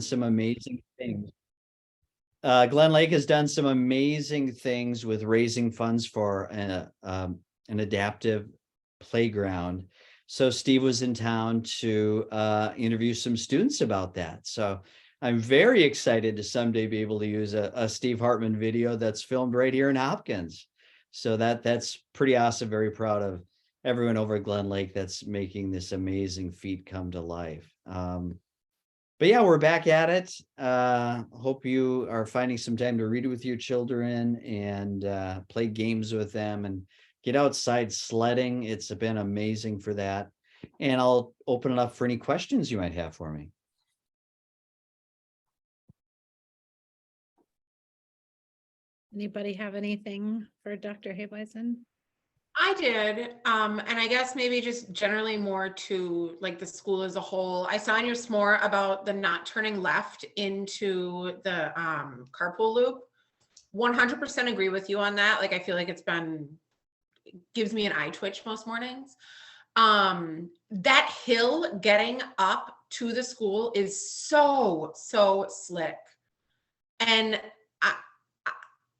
some amazing things. Glen Lake has done some amazing things with raising funds for an adaptive playground. So Steve was in town to interview some students about that. So I'm very excited to someday be able to use a Steve Hartman video that's filmed right here in Hopkins. So that's pretty awesome. Very proud of everyone over at Glen Lake that's making this amazing feat come to life. But yeah, we're back at it. Hope you are finding some time to read with your children and play games with them and get outside sledding. It's been amazing for that. And I'll open it up for any questions you might have for me. Anybody have anything for Dr. Haybeisen? I did, and I guess maybe just generally more to like the school as a whole. I saw in your s'more about the not turning left into the carpool loop. 100% agree with you on that. Like, I feel like it gives me an eye twitch most mornings. That hill getting up to the school is so slick. And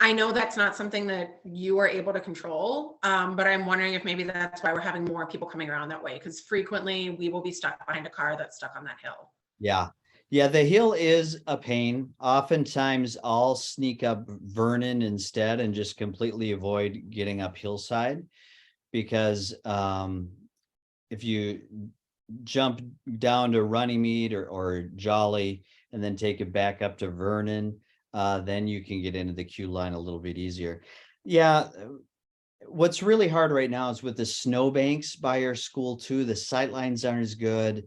I know that's not something that you are able to control, but I'm wondering if maybe that's why we're having more people coming around that way, because frequently we will be stuck behind a car that's stuck on that hill. Yeah. Yeah, the hill is a pain. Oftentimes I'll sneak up Vernon instead and just completely avoid getting up hillside, because if you jump down to Runnymede or Jolly and then take it back up to Vernon, then you can get into the queue line a little bit easier. Yeah, what's really hard right now is with the snowbanks by our school too, the sight lines aren't as good.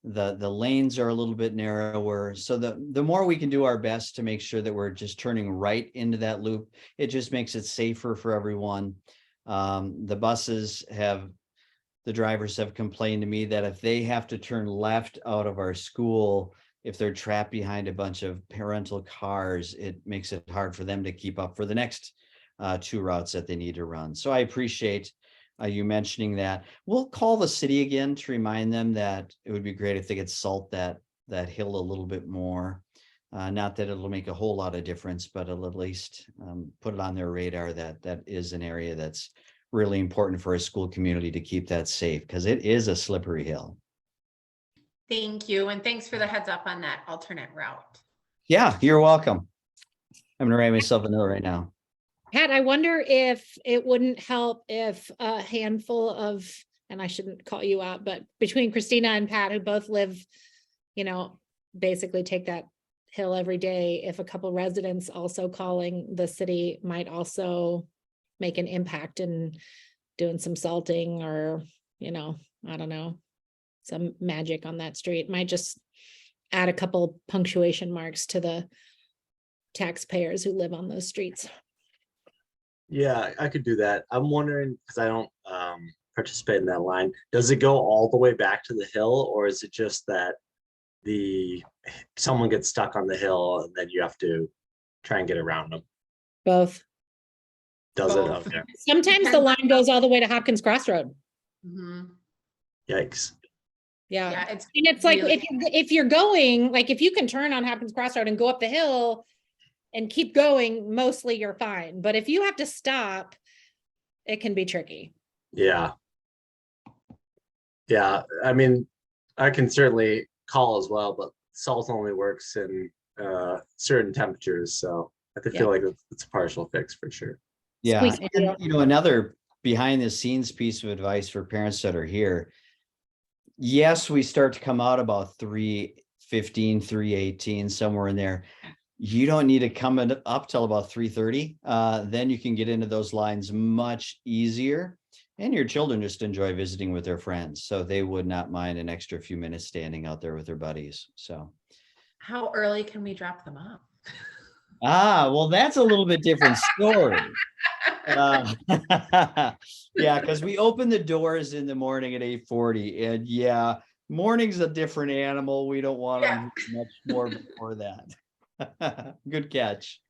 The lanes are a little bit narrower. So the more we can do our best to make sure that we're just turning right into that loop, it just makes it safer for everyone. The drivers have complained to me that if they have to turn left out of our school, if they're trapped behind a bunch of parental cars, it makes it hard for them to keep up for the next two routes that they need to run. So I appreciate you mentioning that. We'll call the city again to remind them that it would be great if they could salt that hill a little bit more. Not that it'll make a whole lot of difference, but it'll at least put it on their radar that is an area that's really important for a school community to keep that safe, because it is a slippery hill. Thank you. And thanks for the heads up on that alternate route. Yeah, you're welcome. I'm going to write myself a note right now. Pat, I wonder if it wouldn't help if a handful of, and I shouldn't call you out, but between Christina and Pat, who both live, basically take that hill every day, if a couple residents also calling the city might also make an impact in doing some salting or, I don't know, some magic on that street. Might just add a couple punctuation marks to the taxpayers who live on those streets. Yeah, I could do that. I'm wondering, because I don't participate in that line, does it go all the way back to the hill, or is it just that someone gets stuck on the hill and then you have to try and get around them? Both. Does it? Both. Okay. Sometimes the line goes all the way to Hopkins Crossroad. Mm-hmm. Yikes. Yeah. It's And it's like, really if you're going, like if you can turn on Hopkins Crossroad and go up the hill and keep going, mostly you're fine. But if you have to stop, it can be tricky. Yeah. Yeah. I mean, I can certainly call as well, but salt only works in certain temperatures. So I feel like it's a partial fix for sure. Yeah. And, another behind the scenes piece of advice for parents that are here. Yes, we start to come out about 3:15, 3:18, somewhere in there. You don't need to come up till about 3:30. Then you can get into those lines much easier. And your children just enjoy visiting with their friends. So they would not mind an extra few minutes standing out there with their buddies. So how early can we drop them off? Well, that's a little bit different story. Yeah, because we open the doors in the morning at 8:40, and yeah, morning's a different animal. We don't want them much more before that. Good catch.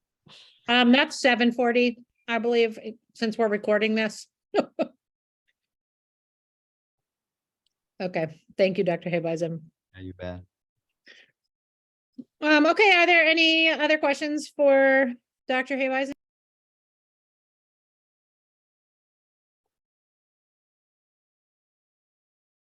That's 7:40, I believe, since we're recording this. Okay, thank you, Dr. Haybeisen. Yeah, you bet. Okay, are there any other questions for Dr. Hayweisen?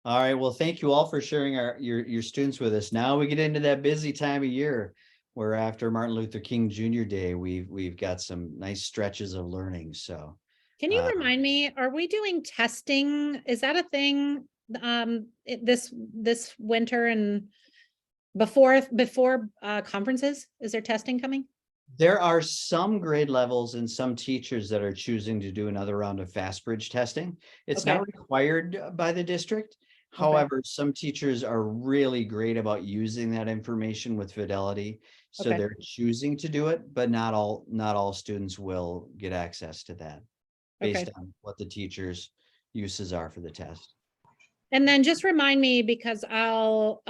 All right, well, thank you all for sharing your students with us. Now we get into that busy time of year where after Martin Luther King Jr. Day, we've got some nice stretches of learning. So Can you remind me, are we doing testing? Is that a thing this winter and before conferences? Is there testing coming? there are some grade levels and some teachers that are choosing to do another round of fast bridge testing. It's not required by the district. However, some teachers are really great about using that information with fidelity. So Okay. they're choosing to do it, but not all students will get access to that based on what the teacher's uses are for the test. And then just remind me, because I'll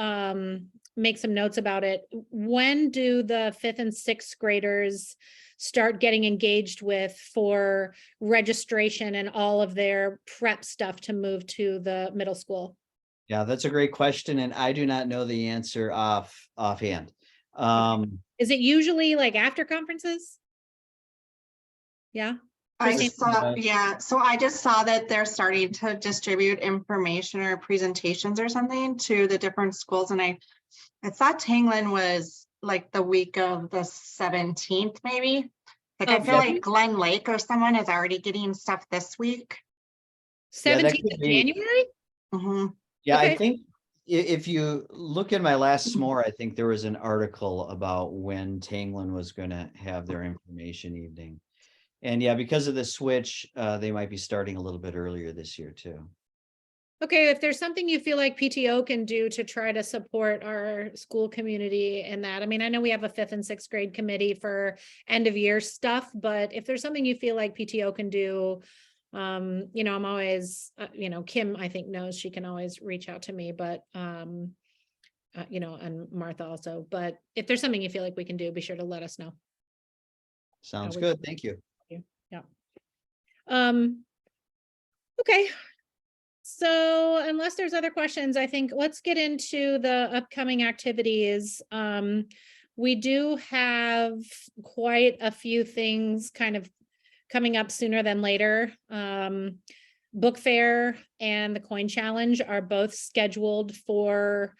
make some notes about it. When do the 5th and 6th graders start getting engaged with for registration and all of their prep stuff to move to the middle school? Yeah, that's a great question, and I do not know the answer offhand. Is it usually like after conferences? Yeah. Yeah, so I just saw that they're starting to distribute information or presentations or something to the different schools, and I thought Tanglen was like the week of the 17th, maybe. Like I feel like Glen Lake or someone is already getting stuff this week. 17th of January? Mm-hmm. Yeah, I think if you look at my last s'more, I think there was an article about when Tanglen was going to have their information evening. And yeah, because of the switch, they might be starting a little bit earlier this year too. Okay, if there's something you feel like PTO can do to try to support our school community in that, I mean, I know we have a 5th and 6th grade committee for end of year stuff, but if there's something you feel like PTO can do, you know, I'm always, you know, Kim, I think knows she can always reach out to me, but, you know, and Martha also, but if there's something you feel like we can do, be sure to let us know. Sounds good. Thank you. Yeah. Okay. So unless there's other questions, I think let's get into the upcoming activities. We do have quite a few things kind of coming up sooner than later. Book fair and the coin challenge are both scheduled for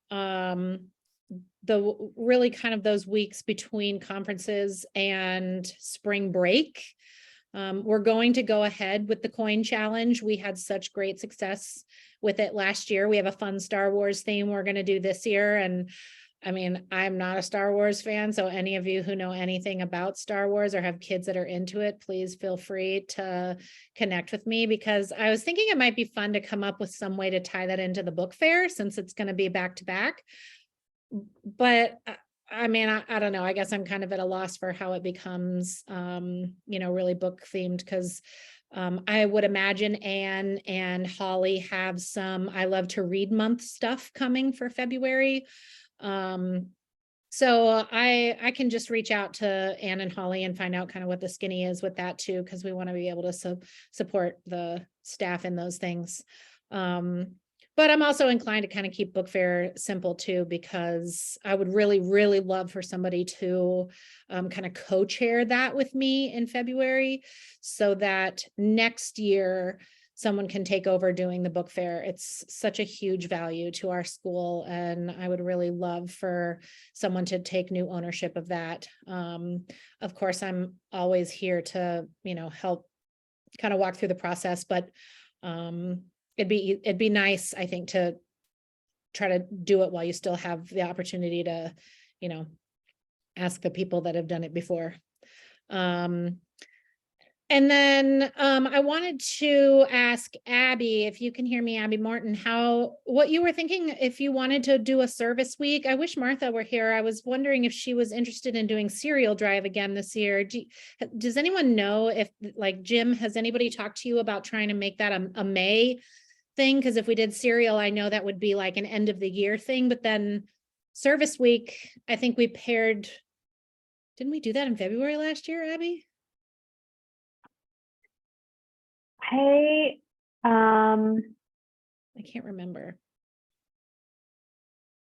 the really kind of those weeks between conferences and spring break. We're going to go ahead with the coin challenge. We had such great success with it last year. We have a fun Star Wars theme we're going to do this year. And I mean, I'm not a Star Wars fan, so any of you who know anything about Star Wars or have kids that are into it, please feel free to connect with me, because I was thinking it might be fun to come up with some way to tie that into the book fair since it's going to be back to back. But I mean, I don't know. I guess I'm kind of at a loss for how it becomes, you know, really book themed, because I would imagine Anne and Holly have some I Love to Read Month stuff coming for February. So I can just reach out to Anne and Holly and find out kind of what the skinny is with that too, because we want to be able to support the staff in those things. But I'm also inclined to kind of keep book fair simple too, because I would really, really love for somebody to kind of co-chair that with me in February, so that next year someone can take over doing the book fair. It's such a huge value to our school, and I would really love for someone to take new ownership of that. Of course, I'm always here to, you know, help kind of walk through the process, but it'd be nice, I think, to try to do it while you still have the opportunity to, you know, ask the people that have done it before. And then I wanted to ask Abby, if you can hear me, Abby Martin, what you were thinking if you wanted to do a service week. I wish Martha were here. I was wondering if she was interested in doing cereal drive again this year. Does anyone know if, like, Jim, has anybody talked to you about trying to make that a May thing? Because if we did cereal, I know that would be like an end of the year thing, but then service week, I think we paired, didn't we do that in February last year, Abby? I can't remember.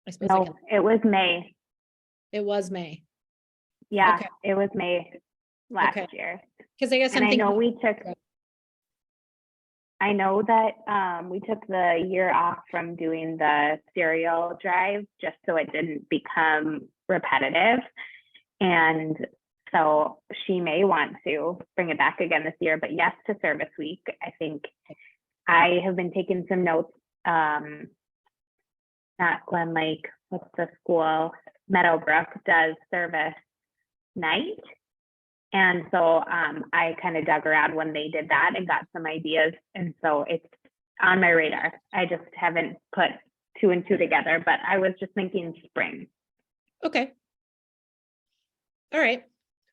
I suppose no, it was May. It was May, Yeah, Okay. it was May last Okay. year. because I guess And I'm I know thinking, I know that we took the year off from doing the cereal drive just so it didn't become repetitive. And so she may want to bring it back again this year, but yes to Service Week. I think I have been taking some notes. Not Glen Lake, what's the school? Meadowbrook does service night. And so I kind of dug around when they did that and got some ideas. And so it's on my radar. I just haven't put 2 and 2 together, but I was just thinking spring. okay. All right.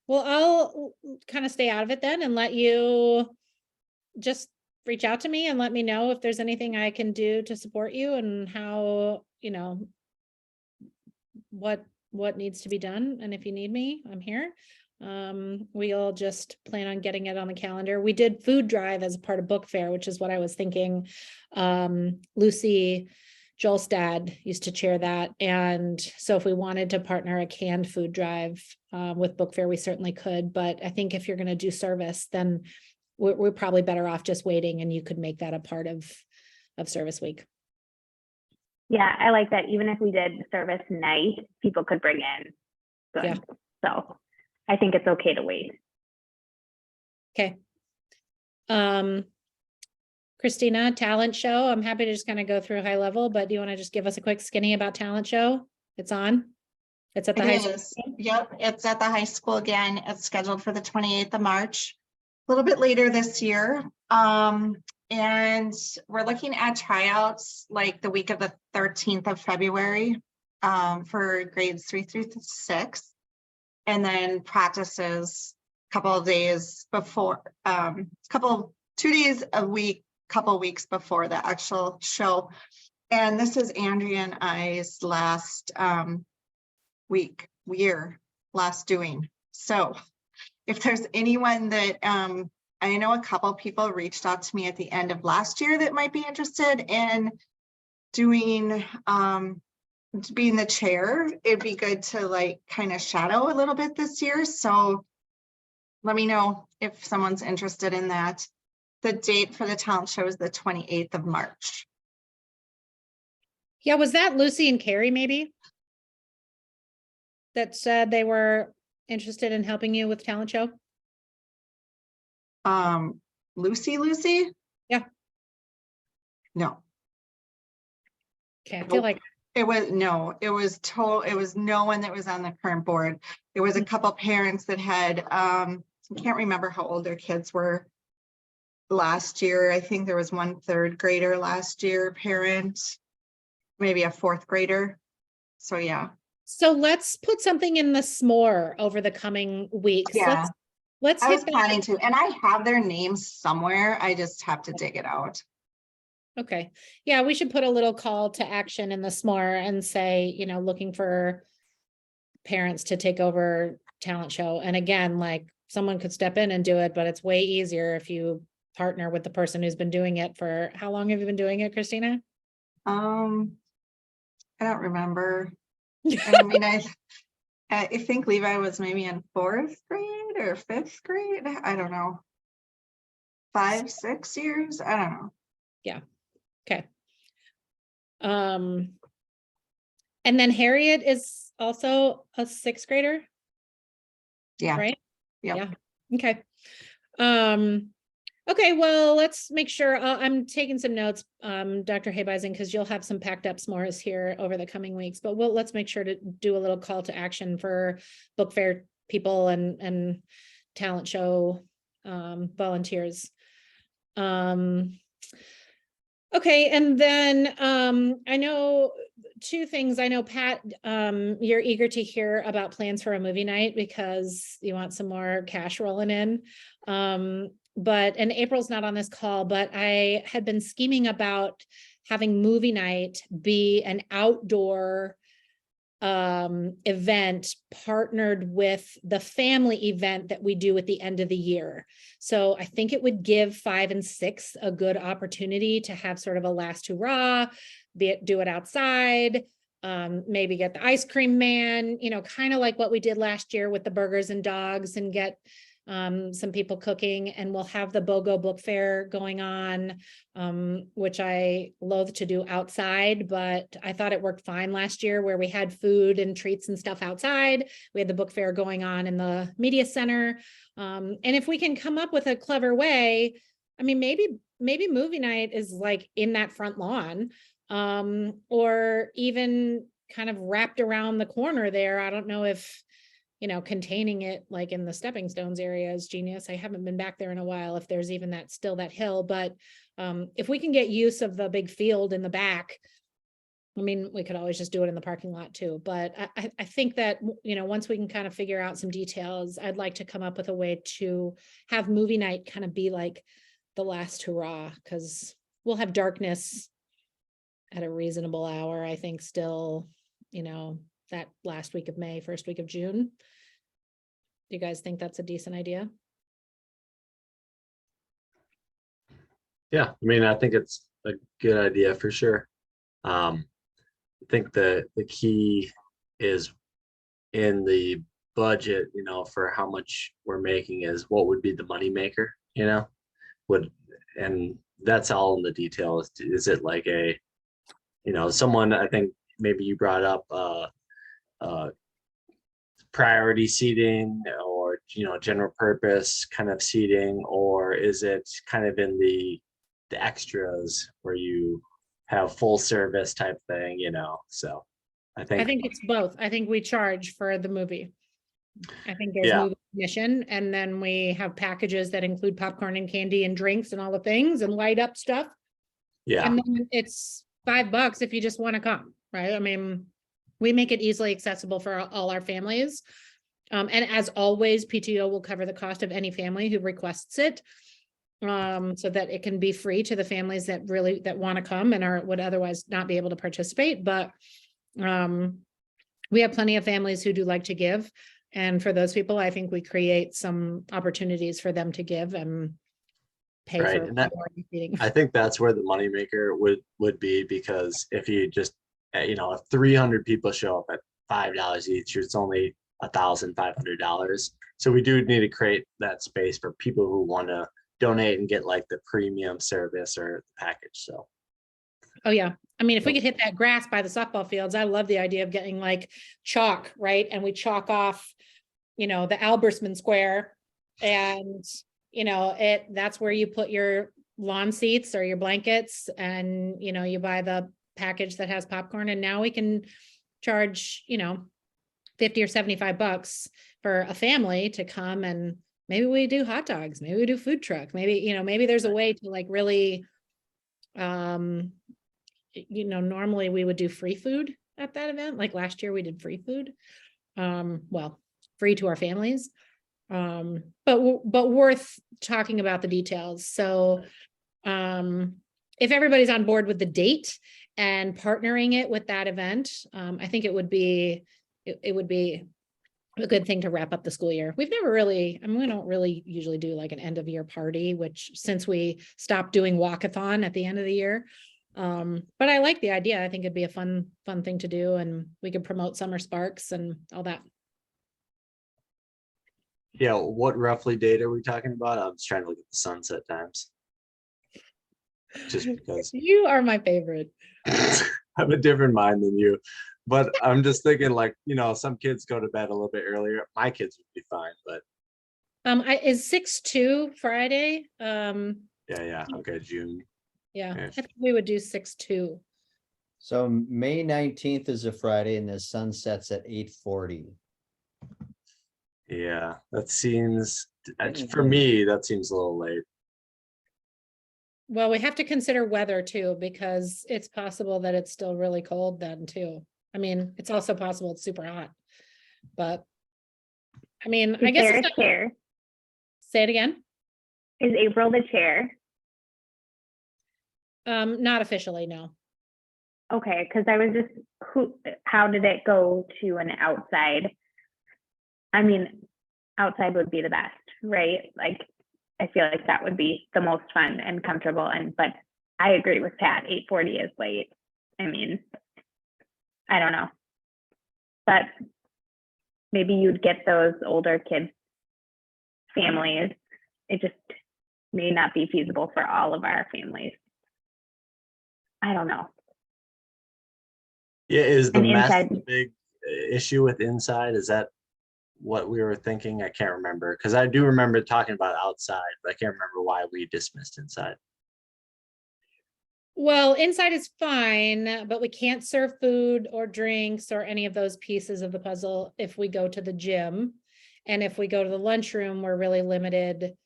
Well, I'll kind of stay out of it then and let you just reach out to me and let me know if there's anything I can do to support you and how, what needs to be done. And if you need me, I'm here. We'll just plan on getting it on the calendar. We did food drive as a part of book fair, which is what I was thinking. Lucy Jolstad used to chair that. And so if we wanted to partner a canned food drive with book fair, we certainly could. But I think if you're going to do service, then we're probably better off just waiting, and you could make that a part of Service Week. Yeah, I like that. Even if we did service night, people could bring in goods. Yeah. So I think it's okay to wait. Okay. Christina, talent show. I'm happy to just kind of go through high level, but do you want to just give us a quick skinny about talent show? It's on. It's at the high It school. is. Yep, it's at the high school again. It's scheduled for the 28th of March, a little bit later this year. And we're looking at tryouts like the week of the 13th of February for grades 3 through 6. And then practices a couple of days before, 2 days a week, couple weeks before the actual show. And this is Andrea and I's last last doing. So if there's anyone that I know a couple people reached out to me at the end of last year that might be interested in doing being the chair, it'd be good to like kind of shadow a little bit this year. So let me know if someone's interested in that. The date for the talent show is the 28th of March. Yeah, was that Lucy and Carrie maybe? That said they were interested in helping you with talent show? Lucy? Yeah. No. Okay, I feel Nope. like, It was no one that was on the current board. There was a couple parents that had, I can't remember how old their kids were last year. I think there was one 3rd grader last year parent, maybe a 4th grader. So yeah. so let's put something in the s'more over the coming weeks. Yeah. Let's I was hit that. planning to, and I have their names somewhere. I just have to dig it out. Okay, yeah, we should put a little call to action in the s'more and say, looking for parents to take over talent show. And again, like someone could step in and do it, but it's way easier if you partner with the person who's been doing it for, how long have you been doing it, Christina? I don't remember. I mean, I think Levi was maybe in 4th grade or 5th grade. I don't know. 5, 6 years. I don't know. Okay. And then Harriet is also a 6th grader, Yeah. right? Yep. Yeah. Okay. Okay, well, let's make sure, I'm taking some notes, Dr. Haybeisen, because you'll have some packed up s'mores here over the coming weeks, but let's make sure to do a little call to action for book fair people and talent show volunteers. Okay, and then I know 2 things. I know, Pat, you're eager to hear about plans for a movie night because you want some more cash rolling in. And April's not on this call, but I had been scheming about having movie night be an outdoor event partnered with the family event that we do at the end of the year. So I think it would give 5 and 6 a good opportunity to have sort of a last hurrah, do it outside, maybe get the ice cream man, you know, kind of like what we did last year with the burgers and dogs, and get some people cooking, and we'll have the BOGO book fair going on, which I loathe to do outside, but I thought it worked fine last year where we had food and treats and stuff outside. We had the book fair going on in the media center. And if we can come up with a clever way, I mean, maybe movie night is like in that front lawn, or even kind of wrapped around the corner there. I don't know if, you know, containing it like in the stepping stones area is genius. I haven't been back there in a while, if there's even that hill, but if we can get use of the big field in the back, I mean, we could always just do it in the parking lot too. But I think that, you know, once we can kind of figure out some details, I'd like to come up with a way to have movie night kind of be like the last hurrah, because we'll have darkness at a reasonable hour, I think, still, you know, that last week of May, first week of June. Do you guys think that's a decent idea? Yeah, I mean, I think it's a good idea for sure. I think the key is in the budget, you know, for how much we're making is what would be the money maker, you know, and that's all in the details. Is it like a, you know, someone, I think maybe you brought up priority seating, or, you know, general purpose kind of seating, or is it kind of in the extras where you have full service type thing, you know? So I think it's both. I think we charge for the movie. I think there's Yeah. movie admission, and then we have packages that include popcorn and candy and drinks and all the things and light up stuff. yeah, And then it's $5 if you just want to come, right? I mean, we make it easily accessible for all our families. And as always, PTO will cover the cost of any family who requests it. So that it can be free to the families that want to come and would otherwise not be able to participate. But we have plenty of families who do like to give. And for those people, I think we create some opportunities for them to give and pay Right, for and that- priority seating. I think that's where the moneymaker would be, because if you just, you know, if 300 people show up at $5 each, it's only $1,500. So we do need to create that space for people who want to donate and get like the premium service or the package. So Oh, yeah. I mean, if we could hit that grass by the softball fields, I love the idea of getting like chalk, right? And we chalk off, you know, the Albersman Square, and, you know, that's where you put your lawn seats or your blankets, and, you know, you buy the package that has popcorn, and now we can charge, you know, 50 or $75 for a family to come, and maybe we do hot dogs, maybe we do food truck, maybe, you know, maybe there's a way to like really, you know, normally we would do free food at that event. Like last year we did free food. Well, free to our families. But worth talking about the details. So, if everybody's on board with the date and partnering it with that event, I think it would be a good thing to wrap up the school year. We've never really, I mean, we don't really usually do like an end of year party, which since we stopped doing walkathon at the end of the year. But I like the idea. I think it'd be a fun thing to do, and we could promote Summer Sparks and all that. yeah, what roughly date are we talking about? I'm just trying to look at the sunset times. Just because You are my favorite. I have a different mind than you. But I'm just thinking, like, you know, some kids go to bed a little bit earlier. My kids would be fine, but Is 6/2 Friday? yeah, okay, June. Yeah, I Ish. think we would do 6/2. So May 19th is a Friday and the sun sets at 8:40. Yeah, that seems, for me, that seems a little late. Well, we have to consider weather too, because it's possible that it's still really cold then too. I mean, it's also possible it's super hot, but I mean, I Is guess there it's a not- chair? say it again. Is April the chair? Not officially, no. Okay, because I was just, how did it go to an outside? I mean, outside would be the best, right? Like, I feel like that would be the most fun and comfortable, but I agree with Pat, 8:40 is late. I mean, I don't know. But maybe you'd get those older kids families. It just may not be feasible for all of our families. I don't know. Yeah, is the And mess inside- the big issue with inside? Is that what we were thinking? I can't remember, because I do remember talking about outside, but I can't remember why we dismissed inside. Well, inside is fine, but we can't serve food or drinks or any of those pieces of the puzzle if we go to the gym. And if we go to the lunchroom, we're really limited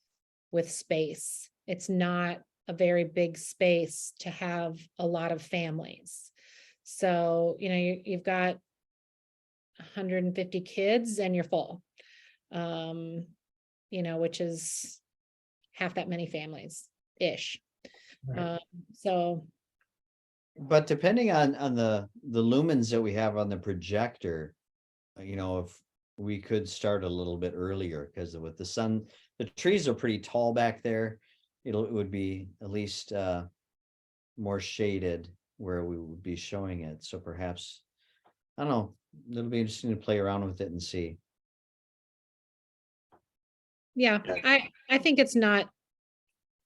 with space. It's not a very big space to have a lot of families. So, you know, you've got 150 kids and you're full, you know, which is half that many families-ish. Right. So, But depending on the lumens that we have on the projector, you know, if we could start a little bit earlier, because with the sun, the trees are pretty tall back there. It would be at least more shaded where we would be showing it. So perhaps, I don't know, it'll be interesting to play around with it and see. yeah, Okay. I think it's not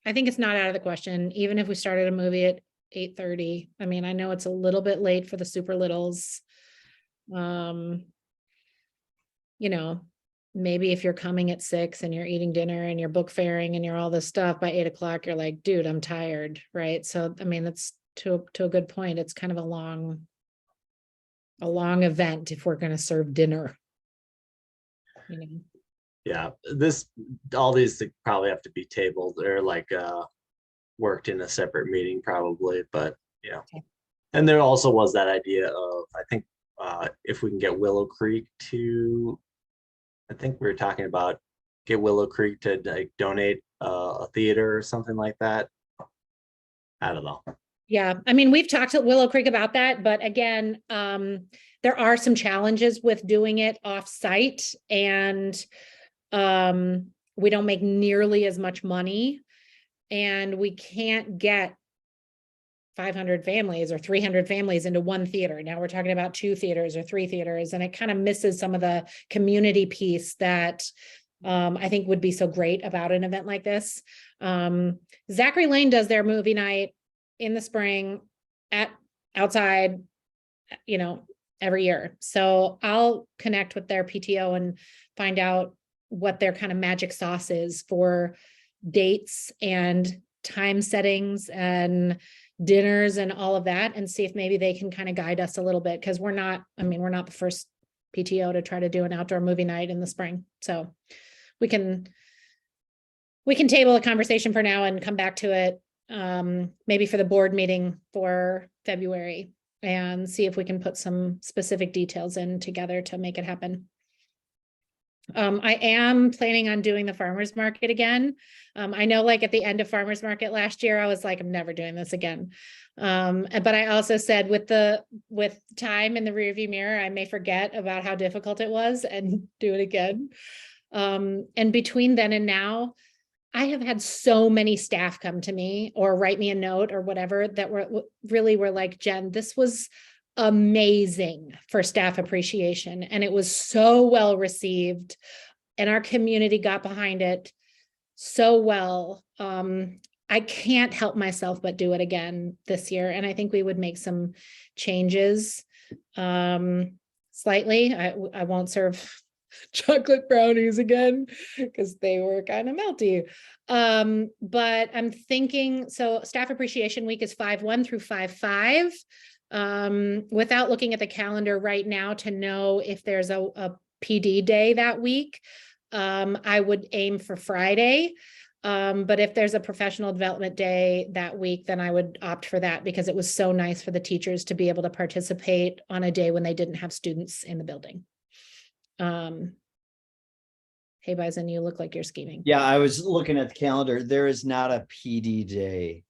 out of the question, even if we started a movie at 8:30. I mean, I know it's a little bit late for the super littles. You know, maybe if you're coming at 6 and you're eating dinner and you're book fairing and you're all this stuff, by 8 o'clock, you're like, dude, I'm tired, right? So, I mean, that's to a good point. It's kind of a long event if we're gonna serve dinner. You know, Yeah, all these probably have to be tabled or like worked in a separate meeting probably, but yeah. Okay. And there also was that idea of, I think, if we can get Willow Creek to, I think we were talking about get Willow Creek to like donate a theater or something like that. I don't know. yeah, I mean, we've talked to Willow Creek about that, but again, there are some challenges with doing it off-site, and we don't make nearly as much money, and we can't get 500 families or 300 families into one theater. Now we're talking about 2 theaters or 3 theaters, and it kind of misses some of the community piece that I think would be so great about an event like this. Zachary Lane does their movie night in the spring outside, you know, every year. So I'll connect with their PTO and find out what their kind of magic sauce is for dates and time settings and dinners and all of that, and see if maybe they can kind of guide us a little bit, because we're not the first PTO to try to do an outdoor movie night in the spring. So we can table a conversation for now and come back to it maybe for the board meeting for February, and see if we can put some specific details in together to make it happen. I am planning on doing the farmer's market again. I know, like at the end of farmer's market last year, I was like, I'm never doing this again. But I also said with time in the rearview mirror, I may forget about how difficult it was and do it again. And between then and now, I have had so many staff come to me or write me a note or whatever that were like, Jen, this was amazing for staff appreciation. And it was so well received, and our community got behind it so well. I can't help myself but do it again this year. And I think we would make some changes slightly. I won't serve chocolate brownies again because they were kind of melty. But I'm thinking, so staff appreciation week is 5/1 through 5/5. Without looking at the calendar right now to know if there's a PD day that week, I would aim for Friday. But if there's a professional development day that week, then I would opt for that, because it was so nice for the teachers to be able to participate on a day when they didn't have students in the building. Hey, Bison, you look like you're scheming. Yeah, I was looking at the calendar. There is not a PD day.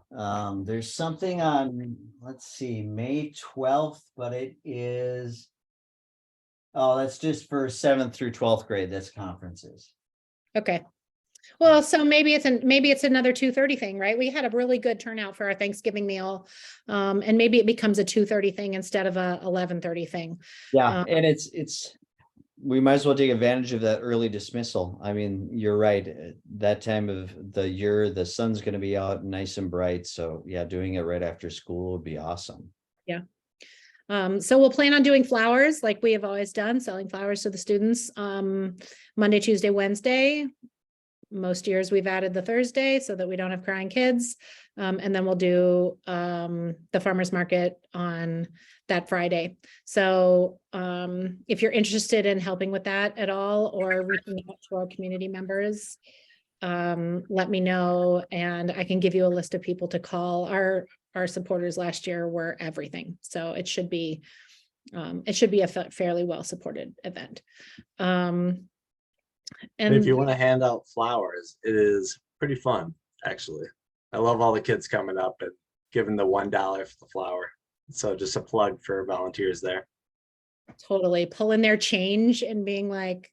There's something on, let's see, May 12th, but it is, oh, that's just for 7th through 12th grade. That's conferences. Okay. Well, so maybe it's another 2:30 thing, right? We had a really good turnout for our Thanksgiving meal. And maybe it becomes a 2:30 thing instead of a 11:30 thing. Yeah, and we might as well take advantage of that early dismissal. I mean, you're right. That time of the year, the sun's going to be out nice and bright. So yeah, doing it right after school would be awesome. Yeah. So we'll plan on doing flowers like we have always done, selling flowers to the students, Monday, Tuesday, Wednesday. Most years we've added the Thursday so that we don't have crying kids. And then we'll do the farmer's market on that Friday. So if you're interested in helping with that at all or reaching out to our community members, let me know and I can give you a list of people to call. Our supporters last year were everything. So it should be a fairly well supported event. And if you want to hand out flowers, it is pretty fun, actually. I love all the kids coming up and giving the $1 for the flower. So just a plug for volunteers there. Totally pulling their change and being like,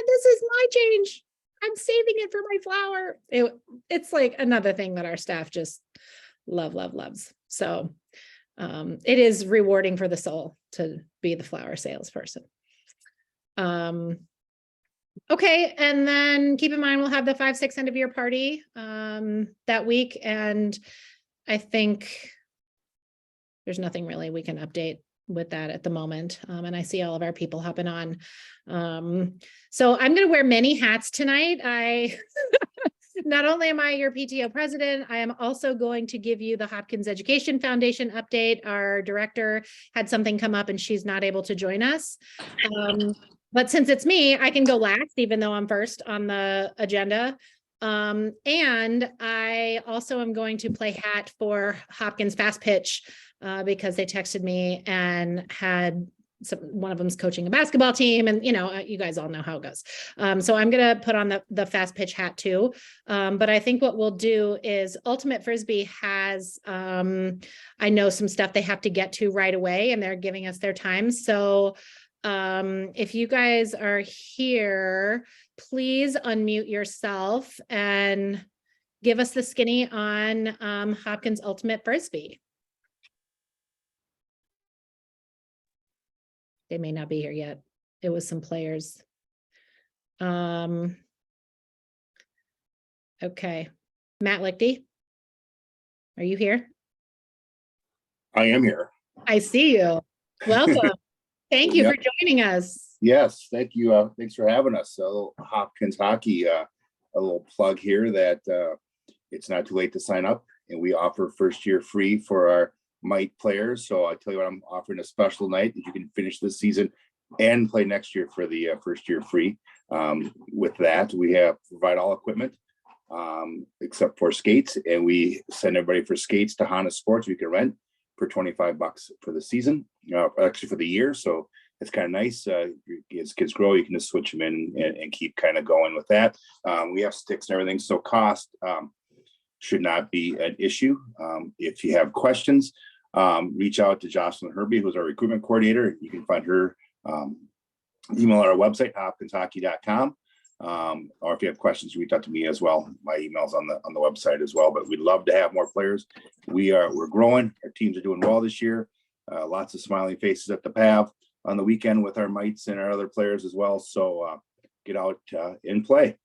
this is my change. I'm saving it for my flower. It's like another thing that our staff just loves. So it is rewarding for the soul to be the flower salesperson. Okay, and then keep in mind we'll have the 5-6 end of year party that week, and I think there's nothing really we can update with that at the moment. And I see all of our people hopping on. So I'm going to wear many hats tonight. Not only am I your PTO president, I am also going to give you the Hopkins Education Foundation update. Our director had something come up and she's not able to join us. But since it's me, I can go last, even though I'm first on the agenda. And I also am going to play hat for Hopkins Fast Pitch because they texted me and had one of them's coaching a basketball team, and you guys all know how it goes. So I'm going to put on the Fast Pitch hat too. But I think what we'll do is Ultimate Frisbee has, I know some stuff they have to get to right away, and they're giving us their time. So if you guys are here, please unmute yourself and give us the skinny on Hopkins Ultimate Frisbee. They may not be here yet. It was some players. Okay. Matt Lichty, are you here? I am here. I see you. Welcome. Thank you Yep. for joining us. Yes, thank you. Thanks for having us. So Hopkins Hockey, a little plug here that it's not too late to sign up, and we offer first year free for our Mite players. So I tell you what, I'm offering a special night that you can finish this season and play next year for the first year free. With that, we provide all equipment except for skates, and we send everybody for skates to Honda Sports. We can rent for $25 for the season, actually for the year. So it's kind of nice. As kids grow, you can just switch them in and keep kind of going with that. We have sticks and everything. So cost should not be an issue. If you have questions, reach out to Jocelyn Herbie, who's our recruitment coordinator. You can find her email at our website, hopkinshockey.com. Or if you have questions, reach out to me as well. My email's on the website as well. But we'd love to have more players. We're growing. Our teams are doing well this year. Lots of smiling faces at the PAV on the weekend with our Mites and our other players as well. So get out and play.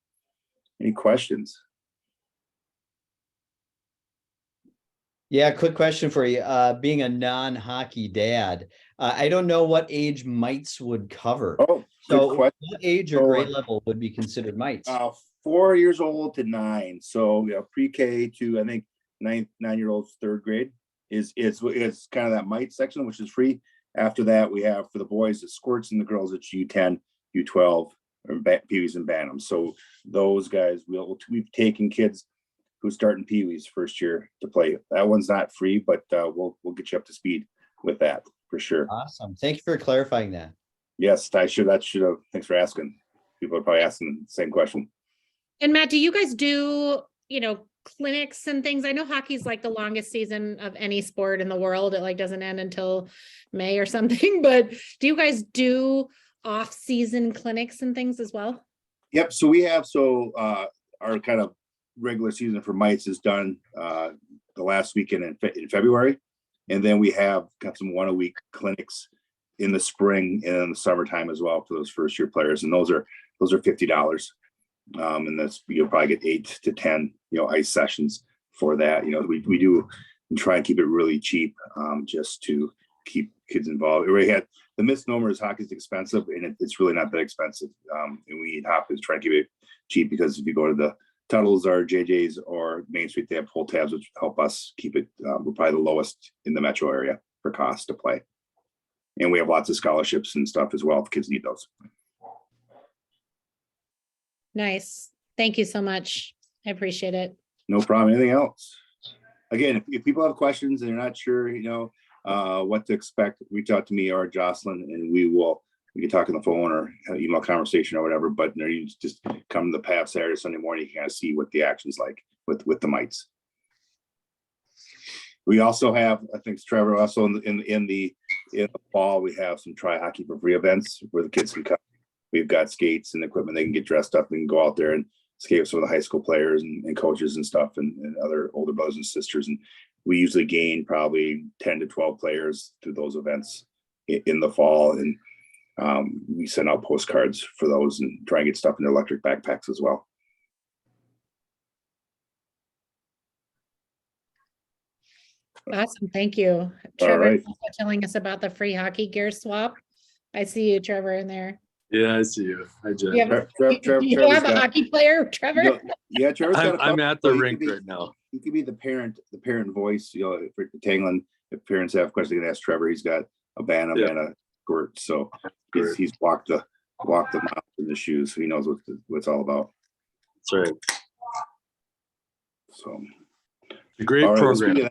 Any questions? Yeah, quick question for you. Being a non-hockey dad, I don't know what age mites would cover. Oh, so good question. what age or grade level would be considered mites? 4 years old to 9. So pre-K to I think 9-year-olds, 3rd grade is kind of that mite section, which is free. After that, we have for the boys, it's squirts, and the girls, it's U10, U12, or peewees and bantams. So those guys, we've taken kids who start in peewees first year to play. That one's not free, but we'll get you up to speed with that for sure. Awesome. Thank you for clarifying that. Yes, that should have. Thanks for asking. People are probably asking the same question. And Matt, do you guys do, clinics and things? I know hockey's like the longest season of any sport in the world. It doesn't end until May or something, but do you guys do off-season clinics and things as well? Yep. So we have, our kind of regular season for mites is done the last weekend in February. And then we have got some 1 a week clinics in the spring and in the summertime as well for those first year players. And those are $50. And that's, you'll probably get 8 to 10, ice sessions for that. We do try and keep it really cheap, just to keep kids involved. We had the misnomer is hockey's expensive, and it's really not that expensive. And we at Hopkins try to keep it cheap, because if you go to the Tuttles or JJ's or Main Street, they have pull tabs, which help us keep it. We're probably the lowest in the metro area for cost to play. And we have lots of scholarships and stuff as well if kids need those. Nice. Thank you so much. I appreciate it. No problem. Anything else? Again, if people have questions and they're not sure, what to expect, reach out to me or Jocelyn, and we can talk on the phone or email conversation or whatever. But you just come to the PAF Saturday, Sunday morning, you kind of see what the action's like with the mites. We also have, I think Trevor, also in the fall, we have some try hockey for free events where the kids can come. We've got skates and equipment. They can get dressed up and go out there and skate with some of the high school players and coaches and stuff, and other older brothers and sisters. And we usually gain probably 10 to 12 players through those events in the fall. And we send out postcards for those and try and get stuff in their electric backpacks as well. Awesome. Thank you. Trevor, right. Telling us about the free hockey gear swap. I see you, Trevor, in there. Yeah, I see you. Hi, Jen. You have a hockey player, Trevor? Yeah, Trevor's got I'm at the rink right now. He could be the parent voice, for Tanglen. If parents have questions, they can ask Trevor. He's got a bantam and a squirt. So he's walked the mile in the shoes. So he knows what it's all about. That's right. So a great program.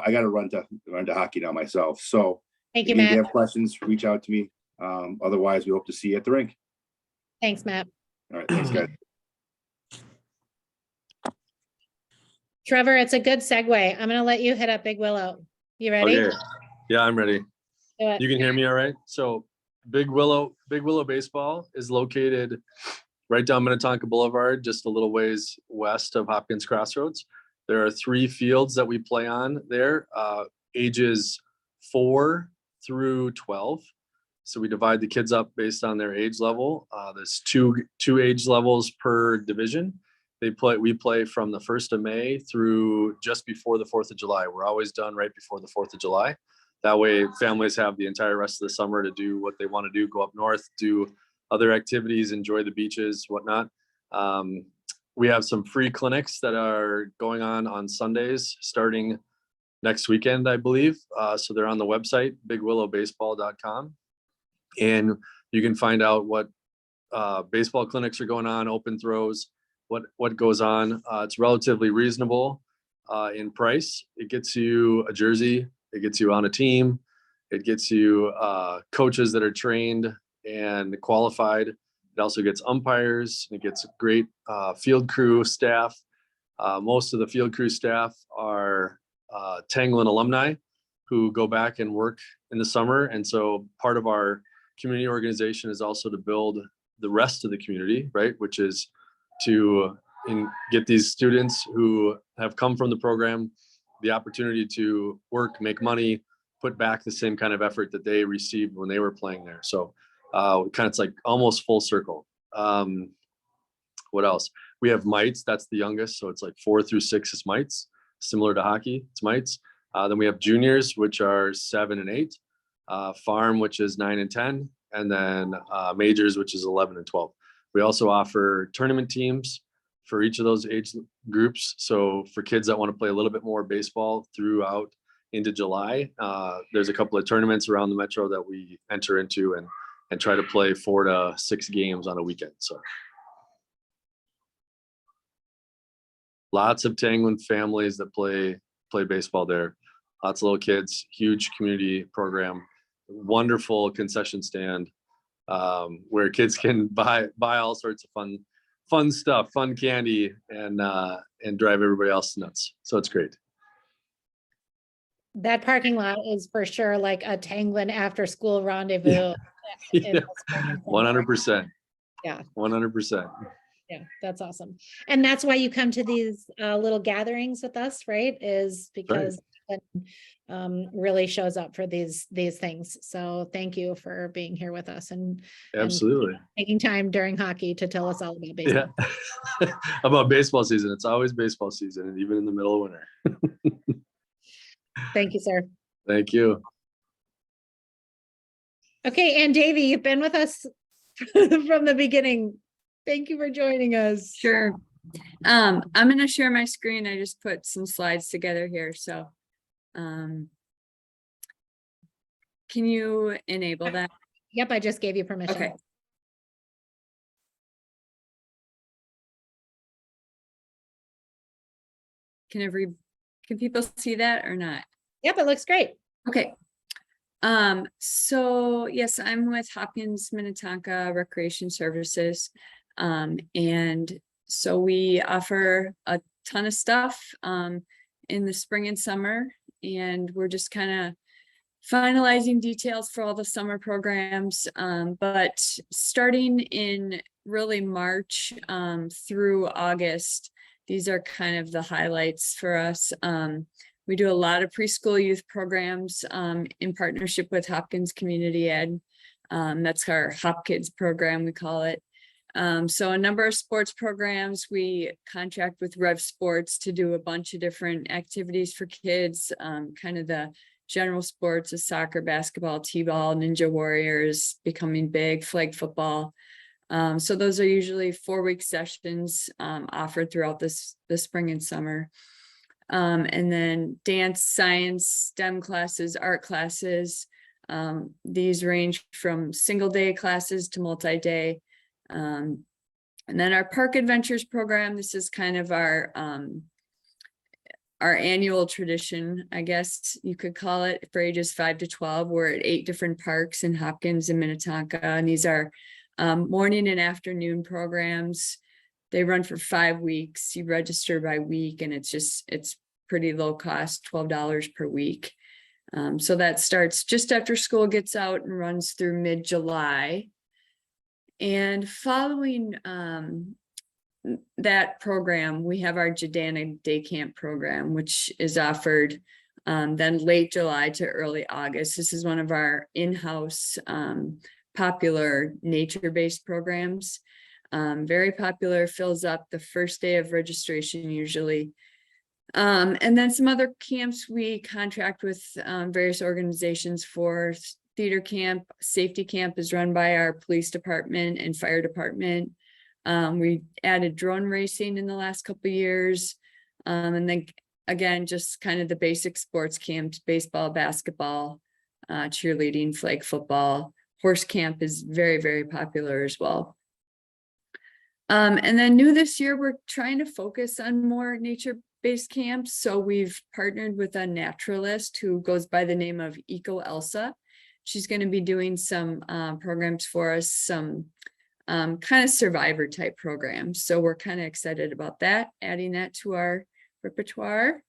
I got to run to hockey now myself. So thank you, Matt. If you have questions, reach out to me. Otherwise, we hope to see you at the rink. Thanks, Matt. All right, thanks, guys. Trevor, it's a good segue. I'm going to let you hit up Big Willow. You ready? Okay. Yeah, I'm ready. You can hear me all right? So Big Willow Baseball is located right down Minnetonka Boulevard, just a little ways west of Hopkins Crossroads. There are 3 fields that we play on there, ages 4 through 12. So we divide the kids up based on their age level. There's two age levels per division. We play from the 1st of May through just before the 4th of July. We're always done right before the 4th of July. That way families have the entire rest of the summer to do what they want to do, go up north, do other activities, enjoy the beaches, whatnot. We have some free clinics that are going on Sundays starting next weekend, I believe. So they're on the website, bigwillowbaseball.com. And you can find out what baseball clinics are going on, open throws, what goes on. It's relatively reasonable in price. It gets you a jersey, it gets you on a team, it gets you coaches that are trained and qualified. It also gets umpires. It gets great field crew staff. Most of the field crew staff are Tanglen alumni who go back and work in the summer. And so part of our community organization is also to build the rest of the community, right? Which is to get these students who have come from the program the opportunity to work, make money, put back the same kind of effort that they received when they were playing there. So it's like almost full circle. What else? We have mites. That's the youngest. So it's like 4 through 6 is mites, similar to hockey. It's mites. Then we have juniors, which are 7 and 8. Farm, which is 9 and 10. And then majors, which is 11 and 12. We also offer tournament teams for each of those age groups. So for kids that want to play a little bit more baseball throughout into July, there's a couple of tournaments around the metro that we enter into and try to play 4 to 6 games on a weekend. So lots of Tanglen families that play baseball there. Lots of little kids, huge community program, wonderful concession stand where kids can buy all sorts of fun stuff, fun candy, and drive everybody else nuts. So it's great. That parking lot is for sure like a Tanglen after school rendezvous. Yeah. 100%. Yeah. 100%. Yeah, that's awesome. And that's why you come to these little gatherings with us, right? Is because it really shows up for these things. So thank you for being here with us and Absolutely. taking time during hockey to tell us all about baseball. Yeah. About baseball season. It's always baseball season, and even in the middle of winter. Thank you, sir. Thank you. Okay, and Davey, you've been with us from the beginning. Thank you for joining us. Sure. I'm gonna share my screen. I just put some slides together here, so. Can you enable that? Yep, I just gave you permission. Okay. Can people see that or not? Yep, it looks great. Okay. So yes, I'm with Hopkins Minnetonka Recreation Services. And so we offer a ton of stuff in the spring and summer, and we're just kind of finalizing details for all the summer programs. But starting in really March through August, these are kind of the highlights for us. We do a lot of preschool youth programs in partnership with Hopkins Community Ed. That's our Hopkins program, we call it. So a number of sports programs. We contract with Rev Sports to do a bunch of different activities for kids, kind of the general sports of soccer, basketball, t-ball, ninja warriors, becoming big, flag football. So those are usually 4-week sessions offered throughout the spring and summer. And then dance, science, STEM classes, art classes. These range from single day classes to multi-day. And then our Park Adventures program, this is kind of our annual tradition, I guess you could call it, for ages 5 to 12. We're at 8 different parks in Hopkins and Minnetonka, and these are morning and afternoon programs. They run for 5 weeks. You register by week, and it's pretty low cost, $12 per week. So that starts just after school gets out and runs through mid-July. And following that program, we have our Jadana Day Camp program, which is offered then late July to early August. This is one of our in-house popular nature-based programs. Very popular, fills up the first day of registration usually. And then some other camps we contract with various organizations for. Theater camp, safety camp is run by our police department and fire department. We added drone racing in the last couple of years. And then again, just kind of the basic sports camps, baseball, basketball, cheerleading, flag football. Horse camp is very, very popular as well. And then new this year, we're trying to focus on more nature-based camps. So we've partnered with a naturalist who goes by the name of Eco Elsa. She's going to be doing some programs for us, some kind of survivor type programs. So we're kind of excited about that, adding that to our repertoire.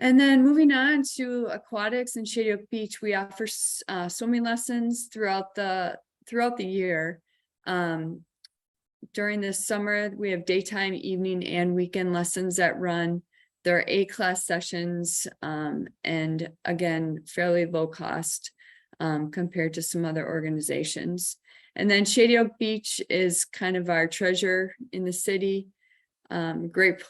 And then moving on to aquatics and Shady Oak Beach, we offer swimming lessons throughout the year. During this summer, we have daytime, evening, and weekend lessons that run. There are 8 class sessions, and again, fairly low cost compared to some other organizations. And then Shady Oak Beach is kind of our treasure in the city. Great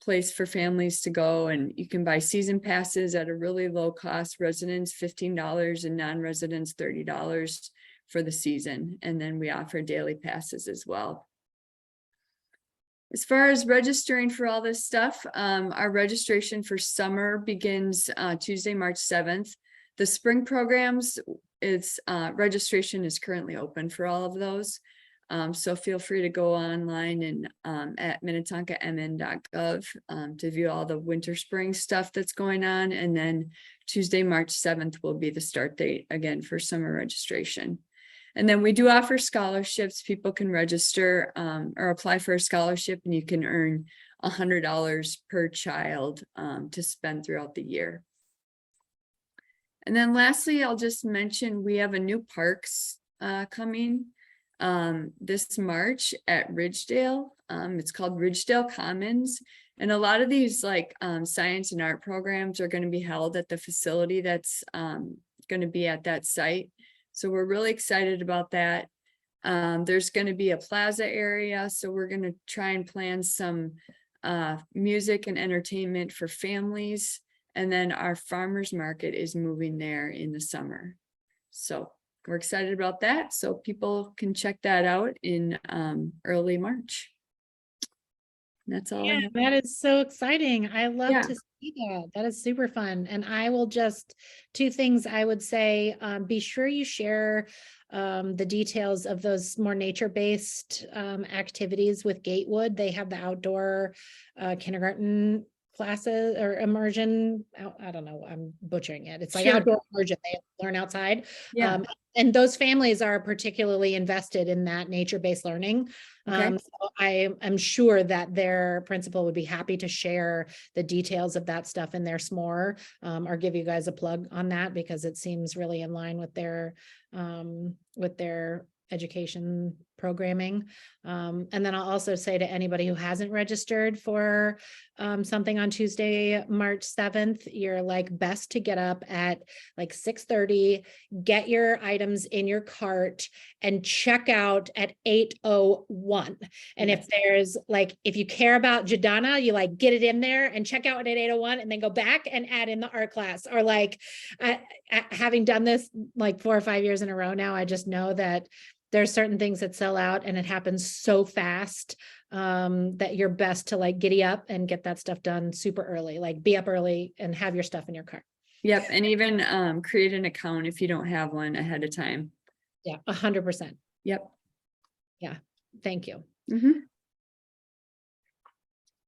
place for families to go, and you can buy season passes at a really low cost. Residents $15 and non-residents $30 for the season. And then we offer daily passes as well. As far as registering for all this stuff, our registration for summer begins Tuesday, March 7th. The spring programs, registration is currently open for all of those. So feel free to go online and at minnetonkamn.gov to view all the winter spring stuff that's going on. And then Tuesday, March 7th will be the start date again for summer registration. And then we do offer scholarships. People can register or apply for a scholarship, and you can earn $100 per child to spend throughout the year. And then lastly, I'll just mention we have a new parks coming. this March at Ridgedale. It's called Ridgedale Commons. And a lot of these like science and art programs are going to be held at the facility that's going to be at that site. So we're really excited about that. There's going to be a plaza area. So we're going to try and plan some music and entertainment for families. And then our farmers market is moving there in the summer. So we're excited about that. So people can check that out in early March. That's all. I Yeah, have. that is so exciting. I love Yeah. to see that. That is super fun. And I will just, two things I would say, be sure you share the details of those more nature-based activities with Gatewood. They have the outdoor kindergarten classes or immersion. I don't know, I'm butchering it. It's like Sure. outdoor immersion. They learn outside. Yeah. And those families are particularly invested in that nature-based learning. Okay. So I am sure that their principal would be happy to share the details of that stuff in their s'more, or give you guys a plug on that because it seems really in line with their education programming. And then I'll also say to anybody who hasn't registered for something on Tuesday, March 7th, you're like best to get up at like 6:30, get your items in your cart and check out at 8:01. And if there's like, if you care about Jadana, you like get it in there and check out at 8:01 and then go back and add in the art class. Or like having done this like 4 or 5 years in a row now, I just know that there's certain things that sell out and it happens so fast that you're best to like giddy up and get that stuff done super early, like be up early and have your stuff in your cart. Yep. And even create an account if you don't have one ahead of time. Yeah, 100%. Yep. Yeah. Thank you. Mhm.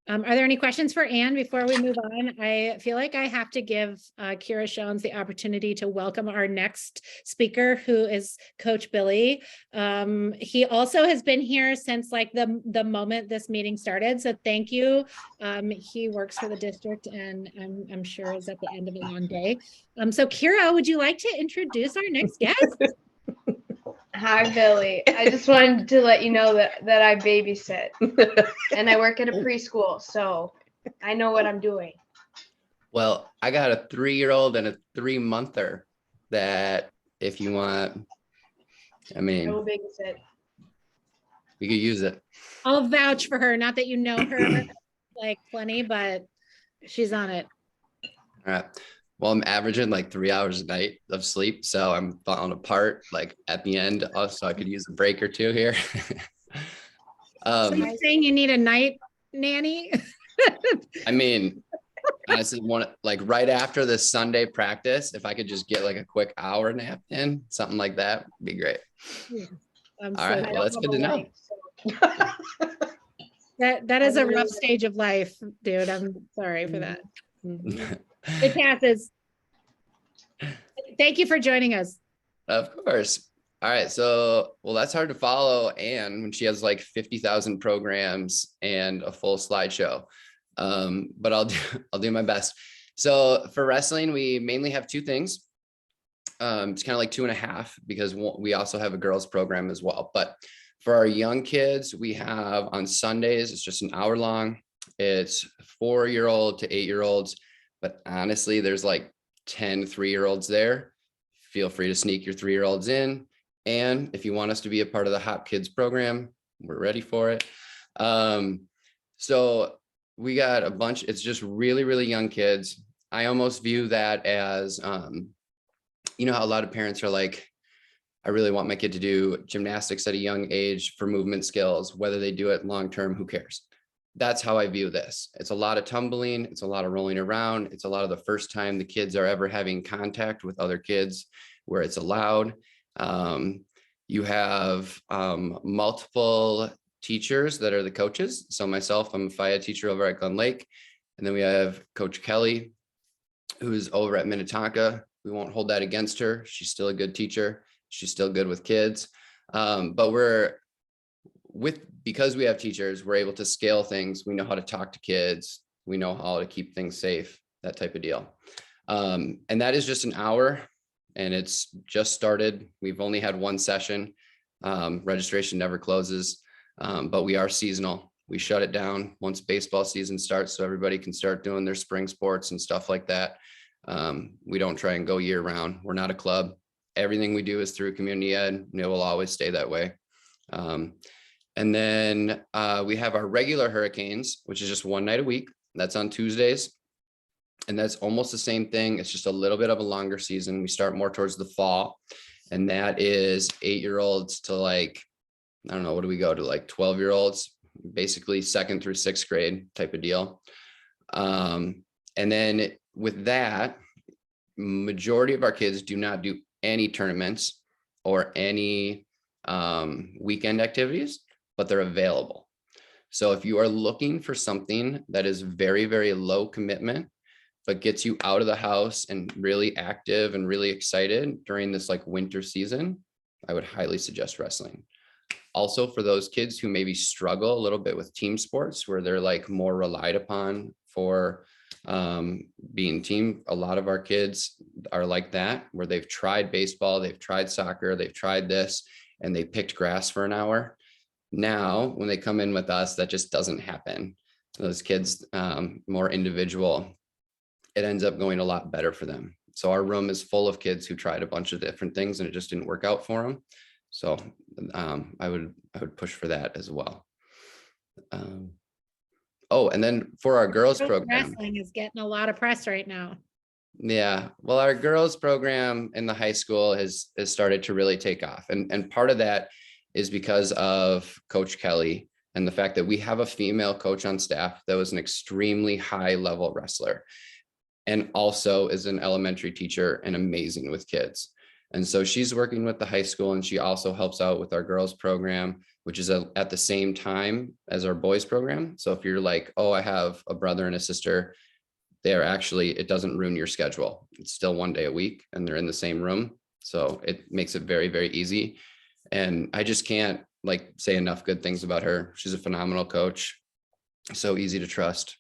Are there any questions for Anne before we move on? I feel like I have to give Kira Shones the opportunity to welcome our next speaker, who is Coach Billy. He also has been here since like the moment this meeting started. So thank you. He works for the district and I'm sure is at the end of a long day. So Kira, would you like to introduce our next guest? Hi, Billy. I just wanted to let you know that I babysit and I work at a preschool, so I know what I'm doing. Well, I got a 3-year-old and a 3-monther that if you want, I I mean, will babysit. you could use it. I'll vouch for her. Not that you know her like plenty, but she's on it. All right. Well, I'm averaging like 3 hours a night of sleep. So I'm falling apart like at the end. So I could use a break or two here. So you're saying you need a night nanny? I mean, honestly, like right after the Sunday practice, if I could just get like a quick hour nap in, something like that would be great. All right. Well, that's good to know. That is a rough stage of life, dude. I'm sorry for that. It passes. Thank you for joining us. Of course. All right. So, well, that's hard to follow Anne when she has like 50,000 programs and a full slideshow. But I'll do my best. So for wrestling, we mainly have 2 things. It's kind of like 2.5 because we also have a girls program as well. But for our young kids, we have on Sundays, it's just an hour long. It's 4-year-old to 8-year-olds. But honestly, there's like 10 3-year-olds there. Feel free to sneak your 3-year-olds in. And if you want us to be a part of the Hopkins program, we're ready for it. So we got a bunch. It's just really, really young kids. I almost view that as, you know, how a lot of parents are like, I really want my kid to do gymnastics at a young age for movement skills, whether they do it long-term, who cares? That's how I view this. It's a lot of tumbling. It's a lot of rolling around. It's a lot of the first time the kids are ever having contact with other kids where it's allowed. You have multiple teachers that are the coaches. So myself, I'm a FIA teacher over at Glen Lake. And then we have Coach Kelly, who's over at Minnetonka. We won't hold that against her. She's still a good teacher. She's still good with kids. But because we have teachers, we're able to scale things. We know how to talk to kids. We know how to keep things safe, that type of deal. And that is just an hour and it's just started. We've only had 1 session. Registration never closes, but we are seasonal. We shut it down once baseball season starts so everybody can start doing their spring sports and stuff like that. We don't try and go year round. We're not a club. Everything we do is through community ed, and it will always stay that way. And then we have our regular hurricanes, which is just one night a week. That's on Tuesdays. And that's almost the same thing. It's just a little bit of a longer season. We start more towards the fall. And that is 8-year-olds to like, I don't know, what do we go to, like 12-year-olds, basically 2nd through 6th grade type of deal. And then with that, majority of our kids do not do any tournaments or any weekend activities, but they're available. So if you are looking for something that is very, very low commitment, but gets you out of the house and really active and really excited during this like winter season, I would highly suggest wrestling. Also, for those kids who maybe struggle a little bit with team sports, where they're like more relied upon for being team, a lot of our kids are like that, where they've tried baseball, they've tried soccer, they've tried this, and they picked grass for an hour. Now, when they come in with us, that just doesn't happen. Those kids, more individual, it ends up going a lot better for them. So our room is full of kids who tried a bunch of different things and it just didn't work out for them. So I would push for that as well. Oh, and then for our girls program. Wrestling is getting a lot of press right now. Yeah, well, our girls program in the high school has started to really take off. And part of that is because of Coach Kelly and the fact that we have a female coach on staff that was an extremely high level wrestler and also is an elementary teacher and amazing with kids. And so she's working with the high school, and she also helps out with our girls program, which is at the same time as our boys program. So if you're like, oh, I have a brother and a sister, they're actually, it doesn't ruin your schedule. It's still one day a week and they're in the same room. So it makes it very, very easy. And I just can't like say enough good things about her. She's a phenomenal coach, so easy to trust,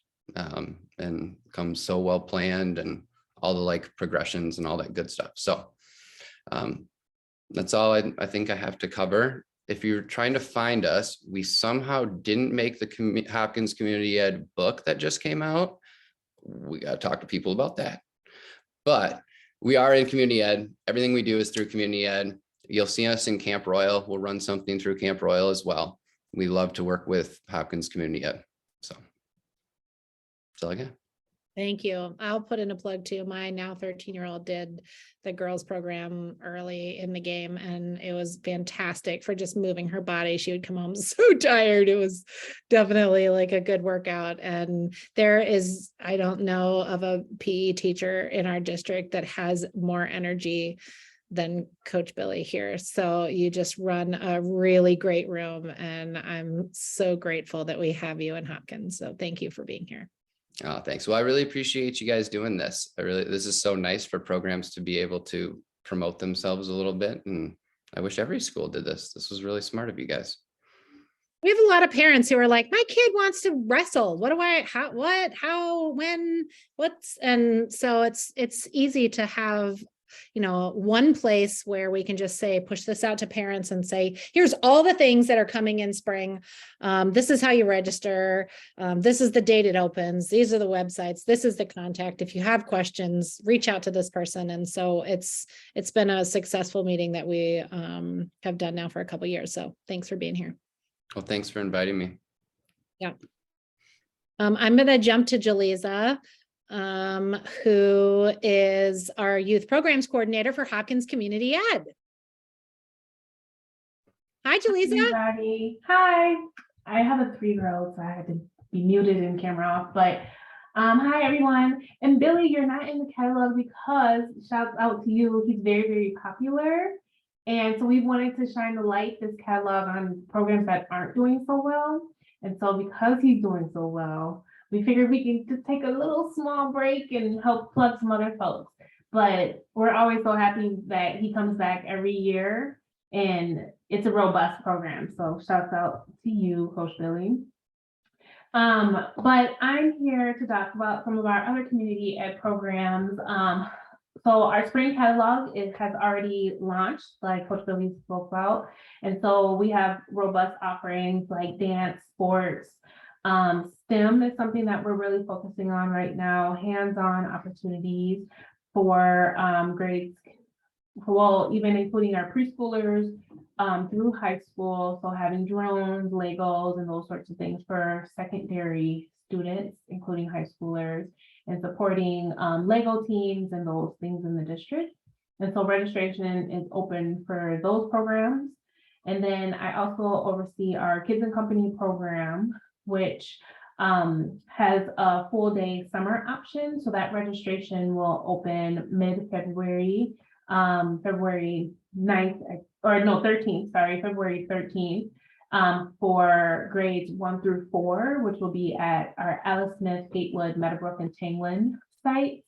and comes so well planned, and all the like progressions and all that good stuff. So that's all I think I have to cover. If you're trying to find us, we somehow didn't make the Hopkins Community Ed book that just came out. We got to talk to people about that. But we are in Community Ed. Everything we do is through Community Ed. You'll see us in Camp Royal. We'll run something through Camp Royal as well. We love to work with Hopkins Community Ed. So that's all I got. Thank you. I'll put in a plug too. My now 13-year-old did the girls program early in the game, and it was fantastic for just moving her body. She would come home so tired. It was definitely like a good workout. And there is, I don't know of a PE teacher in our district that has more energy than Coach Billy here. So you just run a really great room, and I'm so grateful that we have you in Hopkins. So thank you for being here. Oh, thanks. Well, I really appreciate you guys doing this. This is so nice for programs to be able to promote themselves a little bit. And I wish every school did this. This was really smart of you guys. We have a lot of parents who are like, my kid wants to wrestle. What do I, how, what, how, when, what's, and so it's easy to have, you know, one place where we can just say, push this out to parents and say, here's all the things that are coming in spring. This is how you register. This is the date it opens. These are the websites. This is the contact. If you have questions, reach out to this person. And so it's been a successful meeting that we have done now for a couple of years. So thanks for being here. Well, thanks for inviting me. Yeah. I'm going to jump to Jaleesa, who is our youth programs coordinator for Hopkins Community Ed. Hi, Jaleesa. Everybody. Hi. I have a 3-year-old, so I had to be muted and camera off, but hi everyone. And Billy, you're not in the catalog because, shout out to you, he's very, very popular. And so we wanted to shine the light, this catalog, on programs that aren't doing so well. And so because he's doing so well, we figured we can just take a little small break and help plug some other folks. But we're always so happy that he comes back every year, and it's a robust program. So shouts out to you, Coach Billy. But I'm here to talk about some of our other community ed programs. So our spring catalog, it has already launched, like Coach Billy spoke about. And so we have robust offerings like dance, sports. STEM is something that we're really focusing on right now, hands-on opportunities for grades, well, even including our preschoolers through high school. So having drones, Legos, and those sorts of things for secondary students, including high schoolers, and supporting Lego teams and those things in the district. And so registration is open for those programs. And then I also oversee our Kids and Company program, which has a full day summer option. So that registration will open mid-February, February 9th, or no, 13th, sorry, February 13th. For grades 1 through 4, which will be at our Alice Smith, Gatewood, Meadowbrook, and Tanglen sites.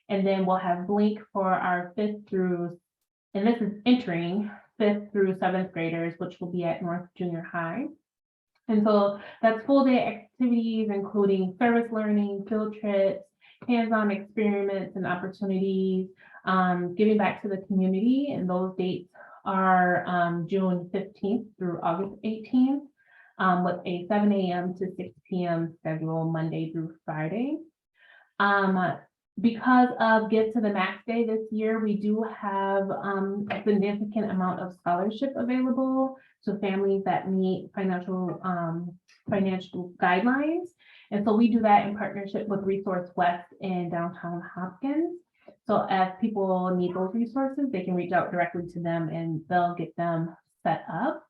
And then we'll have Blink for our 5th through, and this is entering 5th through 7th graders, which will be at North Junior High. And so that's full day activities, including service learning, field trips, hands-on experiments and opportunities, giving back to the community. And those dates are June 15th through August 18th, with a 7 a.m. to 6 p.m. schedule Monday through Friday. Because of Give to the Max Day this year, we do have a significant amount of scholarship available. So families that meet financial guidelines. And so we do that in partnership with Resource West in downtown Hopkins. So as people need those resources, they can reach out directly to them and they'll get them set up.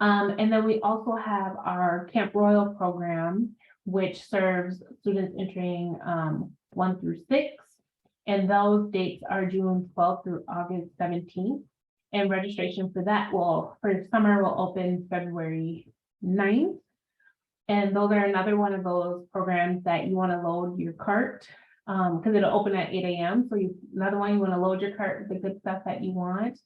And then we also have our Camp Royal program, which serves students entering 1 through 6. And those dates are June 12th through August 17th. And registration for that for summer will open February 9th. And those are another one of those programs that you want to load your cart because it'll open at 8 a.m. So another one, you want to load your cart with the good stuff that you want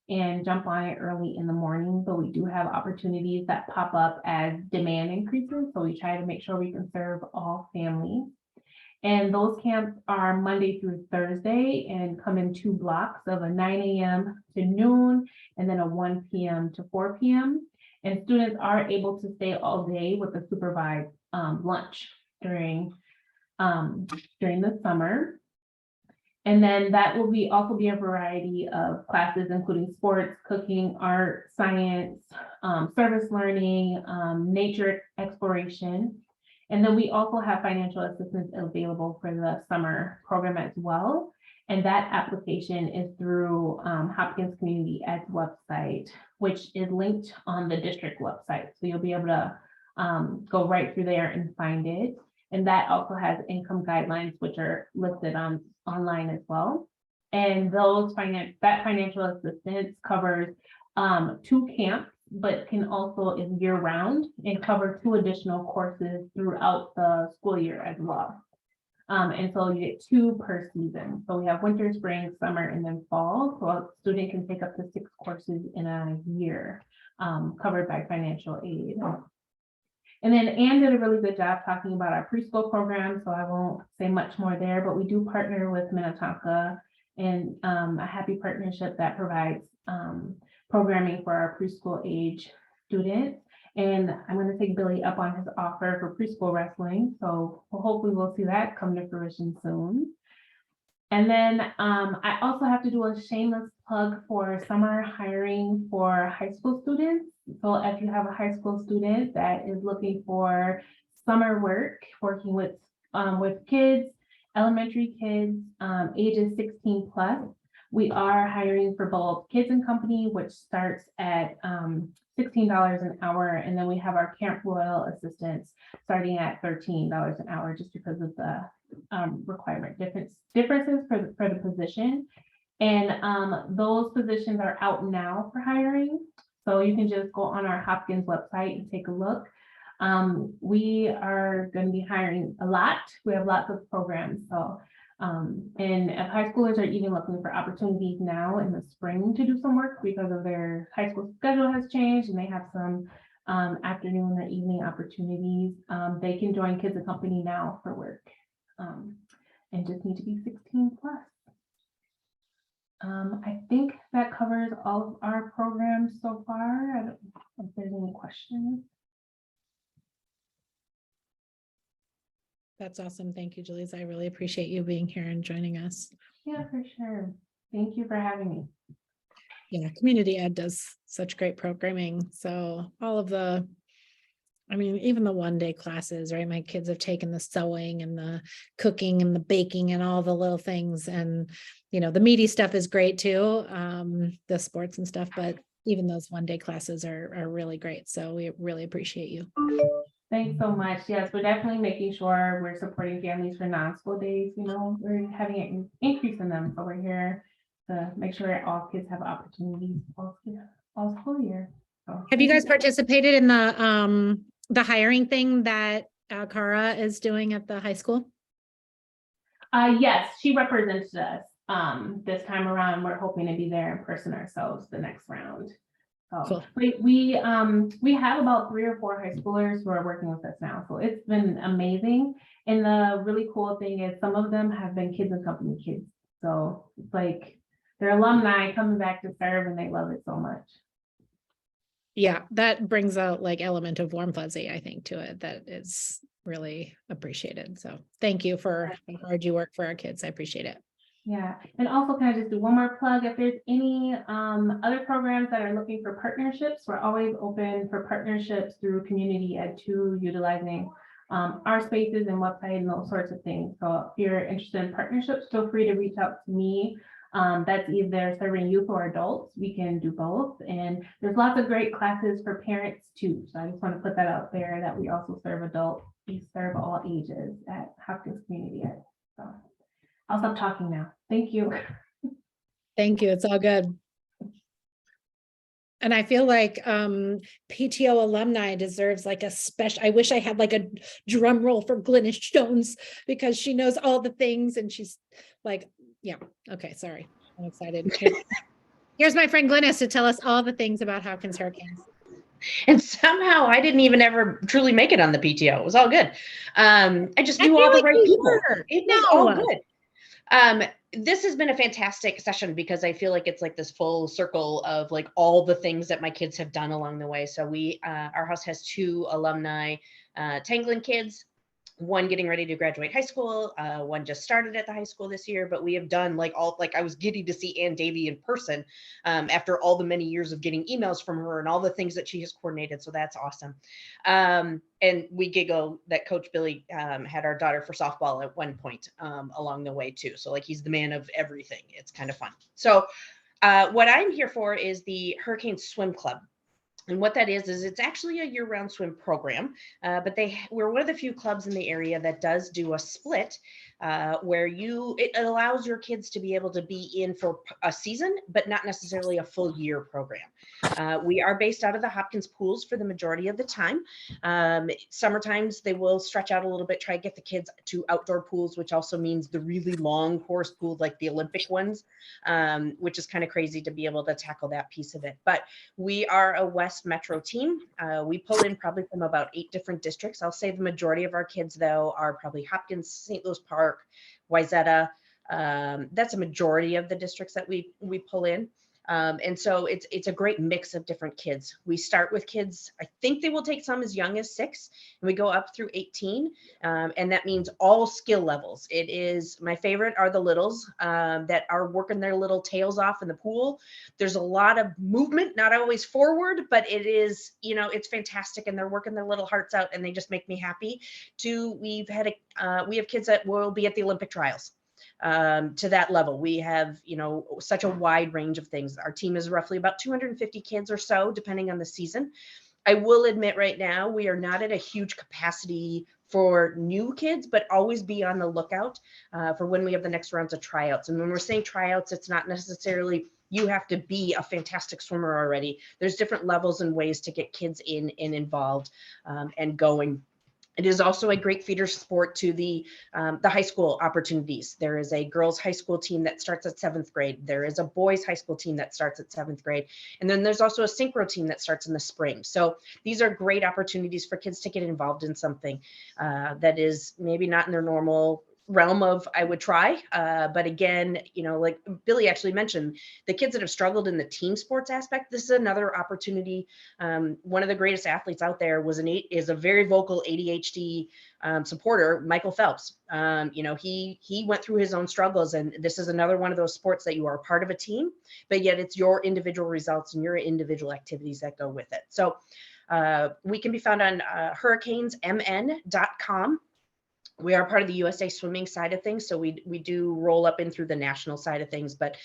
and jump on it early in the morning. But we do have opportunities that pop up as demand increases. So we try to make sure we can serve all families. And those camps are Monday through Thursday and come in 2 blocks of a 9 a.m. to noon and then a 1 p.m. to 4 p.m. And students are able to stay all day with a supervised lunch during the summer. And then that will also be a variety of classes, including sports, cooking, art, science, service learning, nature exploration. And then we also have financial assistance available for the summer program as well. And that application is through Hopkins Community Ed's website, which is linked on the district website. So you'll be able to go right through there and find it. And that also has income guidelines, which are listed online as well. And that financial assistance covers 2 camps, but is year round and cover 2 additional courses throughout the school year as well. And so you get 2 per season. So we have winter, spring, summer, and then fall. So a student can take up to 6 courses in a year covered by financial aid. And then Anne did a really good job talking about our preschool program, so I won't say much more there, but we do partner with Minnetonka and a happy partnership that provides programming for our preschool age students. And I'm going to take Billy up on his offer for preschool wrestling. So hopefully we'll see that come to fruition soon. And then I also have to do a shameless plug for summer hiring for high school students. So if you have a high school student that is looking for summer work, working with kids, elementary kids, ages 16 plus, we are hiring for both Kids and Company, which starts at $16 an hour. And then we have our Camp Royal assistants starting at $13 an hour, just because of the requirement differences for the position. And those positions are out now for hiring. So you can just go on our Hopkins website and take a look. We are going to be hiring a lot. We have lots of programs. So and if high schoolers are even looking for opportunities now in the spring to do some work because of their high school schedule has changed and they have some afternoon or evening opportunities, they can join Kids and Company now for work and just need to be 16 plus. I think that covers all of our programs so far. I don't know if there's any questions. That's awesome. Thank you, Julie. I really appreciate you being here and joining us. Yeah, for sure. Thank you for having me. Yeah, community ed does such great programming. So all of the, I mean, even the 1-day classes, right? My kids have taken the sewing and the cooking and the baking and all the little things. And, you know, the meaty stuff is great too, the sports and stuff, but even those 1-day classes are really great. So we really appreciate you. Thanks so much. Yes, we're definitely making sure we're supporting families for non-school days. You know, we're having an increase in them. So we're here to make sure all kids have opportunities all school year. So, Have you guys participated in the hiring thing that Cara is doing at the high school? Yes, she represents us this time around. We're hoping to be there in person ourselves the next round. Cool. We have about 3 or 4 high schoolers who are working with us now. So it's been amazing. And the really cool thing is some of them have been kids and company kids. So it's like they're alumni coming back to serve and they love it so much. Yeah, that brings a like element of warm fuzzy, I think, to it that is really appreciated. So thank you for how hard you work for our kids. I appreciate it. Yeah, and also can I just do one more plug? If there's any other programs that are looking for partnerships, we're always open for partnerships through Community Ed 2, utilizing our spaces and website and those sorts of things. So if you're interested in partnerships, feel free to reach out to me. That's either serving youth or adults. We can do both. And there's lots of great classes for parents too. So I just want to put that out there that we also serve adults. We serve all ages at Hopkins Community Ed. So I'll stop talking now. Thank you. Thank you. It's all good. And I feel like PTO alumni deserves like a special, I wish I had like a drum roll for Glynis Jones because she knows all the things and she's like, yeah, okay, sorry. I'm excited. Here's my friend Glynis to tell us all the things about Hopkins Hurricanes. And somehow I didn't even ever truly make it on the PTO. It was all good. I just knew all the right people. It was all good. This has been a fantastic session because I feel like it's like this full circle of like all the things that my kids have done along the way. So our house has 2 alumni Tanglen kids, one getting ready to graduate high school, one just started at the high school this year, but we have done like I was giddy to see Ann Davey in person after all the many years of getting emails from her and all the things that she has coordinated. So that's awesome. And we giggle that Coach Billy had our daughter for softball at one point along the way too. So like he's the man of everything. It's kind of fun. So what I'm here for is the Hurricane Swim Club. And what that is it's actually a year-round swim program, but we're one of the few clubs in the area that does do a split where it allows your kids to be able to be in for a season, but not necessarily a full year program. We are based out of the Hopkins pools for the majority of the time. Summer times, they will stretch out a little bit, try to get the kids to outdoor pools, which also means the really long course pool, like the Olympic ones, which is kind of crazy to be able to tackle that piece of it. But we are a West Metro team. We pull in probably from about 8 different districts. I'll say the majority of our kids, though, are probably Hopkins, St. Louis Park, Wayzata. That's a majority of the districts that we pull in. And so it's a great mix of different kids. We start with kids, I think they will take some as young as 6, and we go up through 18. And that means all skill levels. It is, my favorite are the littles that are working their little tails off in the pool. There's a lot of movement, not always forward, but it is, it's fantastic. And they're working their little hearts out and they just make me happy. We have kids that will be at the Olympic trials. To that level. We have, such a wide range of things. Our team is roughly about 250 kids or so, depending on the season. I will admit right now, we are not at a huge capacity for new kids, but always be on the lookout for when we have the next rounds of tryouts. And when we're saying tryouts, it's not necessarily you have to be a fantastic swimmer already. There's different levels and ways to get kids in and involved and going. It is also a great feeder sport to the high school opportunities. There is a girls' high school team that starts at 7th grade. There is a boys' high school team that starts at 7th grade. And then there's also a synchro team that starts in the spring. So these are great opportunities for kids to get involved in something that is maybe not in their normal realm of I would try. But again, you know, like Billy actually mentioned, the kids that have struggled in the team sports aspect, this is another opportunity. One of the greatest athletes out there is a very vocal ADHD supporter, Michael Phelps. You know, he went through his own struggles, and this is another one of those sports that you are part of a team, but yet it's your individual results and your individual activities that go with it. So we can be found on hurricanesmn.com. We are part of the USA Swimming side of things, so we do roll up in through the national side of things, but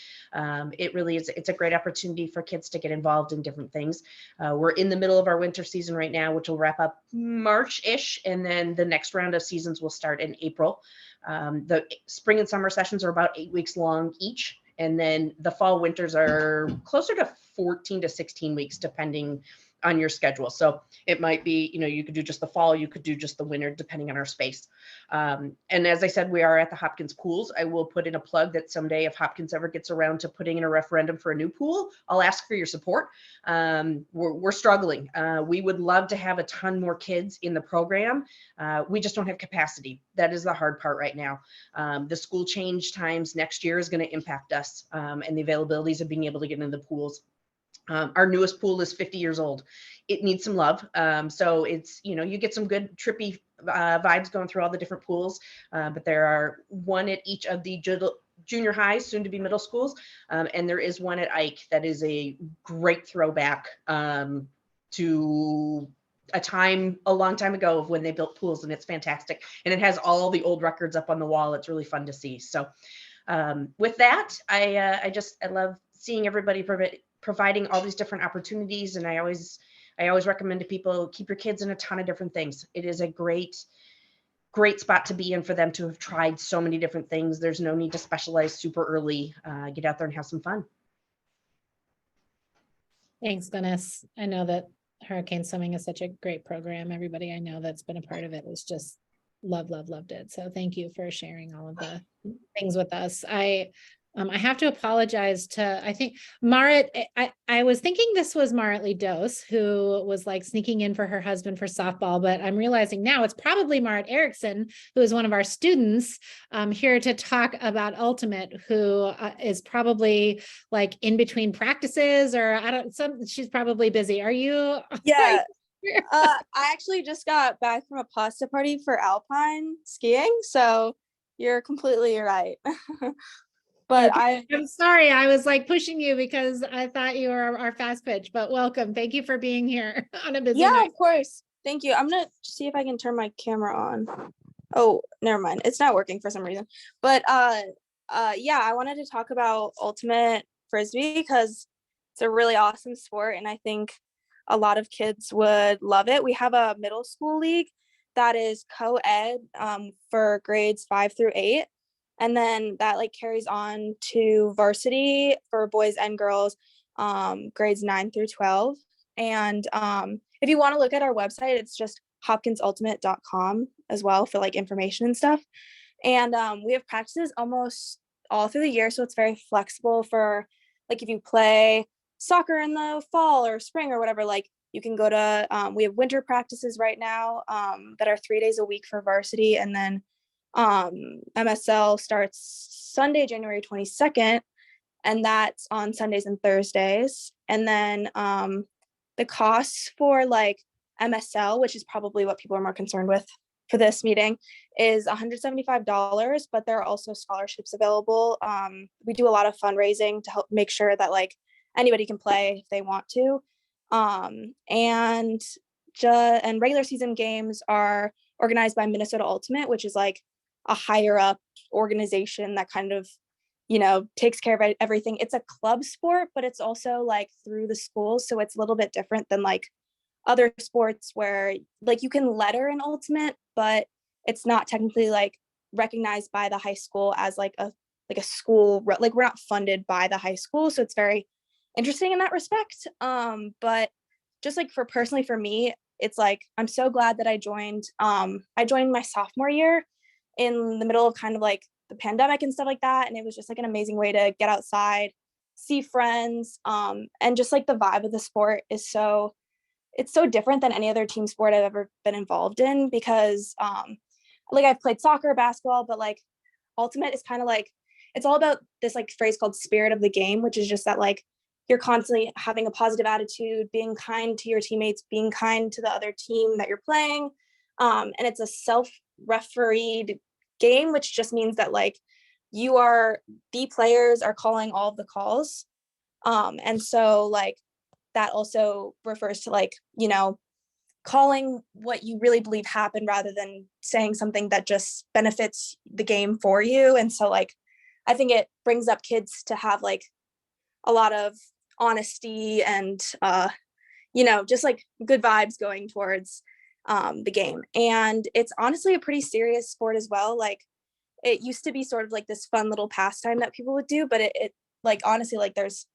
it really is, it's a great opportunity for kids to get involved in different things. We're in the middle of our winter season right now, which will wrap up March-ish, and then the next round of seasons will start in April. The spring and summer sessions are about 8 weeks long each, and then the fall winters are closer to 14 to 16 weeks, depending on your schedule. So it might be, you know, you could do just the fall, you could do just the winter, depending on our space. And as I said, we are at the Hopkins pools. I will put in a plug that someday if Hopkins ever gets around to putting in a referendum for a new pool, I'll ask for your support. We're struggling. We would love to have a ton more kids in the program. We just don't have capacity. That is the hard part right now. The school change times next year is going to impact us, and the availabilities of being able to get into the pools. Our newest pool is 50 years old. It needs some love. So it's, you know, you get some good trippy vibes going through all the different pools, but there are one at each of the junior highs, soon to be middle schools. And there is one at Ike that is a great throwback to a long time ago of when they built pools, and it's fantastic. And it has all the old records up on the wall. It's really fun to see. So with that, I love seeing everybody providing all these different opportunities. And I always recommend to people, keep your kids in a ton of different things. It is a great spot to be in for them to have tried so many different things. There's no need to specialize super early. Get out there and have some fun. Thanks, Dennis. I know that Hurricane Swimming is such a great program. Everybody I know that's been a part of it is just loved it. So thank you for sharing all of the things with us. I have to apologize to, I think, Marit, I was thinking this was Marit Lee-Dose, who was like sneaking in for her husband for softball, but I'm realizing now it's probably Marit Erickson, who is one of our students here to talk about Ultimate, who is probably like in between practices, or she's probably busy. Are you? Yeah. I actually just got back from a pasta party for alpine skiing, so you're completely right. But I'm sorry, I was like pushing you because I thought you were our fast pitch, but welcome. Thank you for being here on a busy night. Of course. Thank you. I'm gonna see if I can turn my camera on. Oh, never mind. It's not working for some reason. But yeah, I wanted to talk about Ultimate Frisbee because it's a really awesome sport, and I think a lot of kids would love it. We have a middle school league that is co-ed for grades 5 through 8. And then that like carries on to varsity for boys and girls, grades 9 through 12. And if you want to look at our website, it's just hopkinsultimate.com as well for like information and stuff. And we have practices almost all through the year. So it's very flexible for like if you play soccer in the fall or spring or whatever, like you can go to, we have winter practices right now that are 3 days a week for varsity. And then MSL starts Sunday, January 22nd, and that's on Sundays and Thursdays. And then the costs for like MSL, which is probably what people are more concerned with for this meeting, is $175, but there are also scholarships available. We do a lot of fundraising to help make sure that like anybody can play if they want to. And regular season games are organized by Minnesota Ultimate, which is like a higher up organization that kind of, you know, takes care of everything. It's a club sport, but it's also like through the schools. So it's a little bit different than like other sports where like you can letter an Ultimate, but it's not technically like recognized by the high school as like a school, like we're not funded by the high school. So it's very interesting in that respect. But just like personally for me, it's like, I'm so glad that I joined my sophomore year in the middle of kind of like the pandemic and stuff like that. And it was just like an amazing way to get outside, see friends, and just like the vibe of the sport is it's so different than any other team sport I've ever been involved in, because like I've played soccer, basketball, but like ultimate is kind of like, it's all about this like phrase called spirit of the game, which is just that like you're constantly having a positive attitude, being kind to your teammates, being kind to the other team that you're playing. And it's a self-refereed game, which just means that like the players are calling all of the calls. And so like that also refers to like, you know, calling what you really believe happened rather than saying something that just benefits the game for you. And so like, I think it brings up kids to have like a lot of honesty and, you know, just like good vibes going towards the game. And it's honestly a pretty serious sport as well. Like it used to be sort of like this fun little pastime that people would do, but it like, honestly, like there's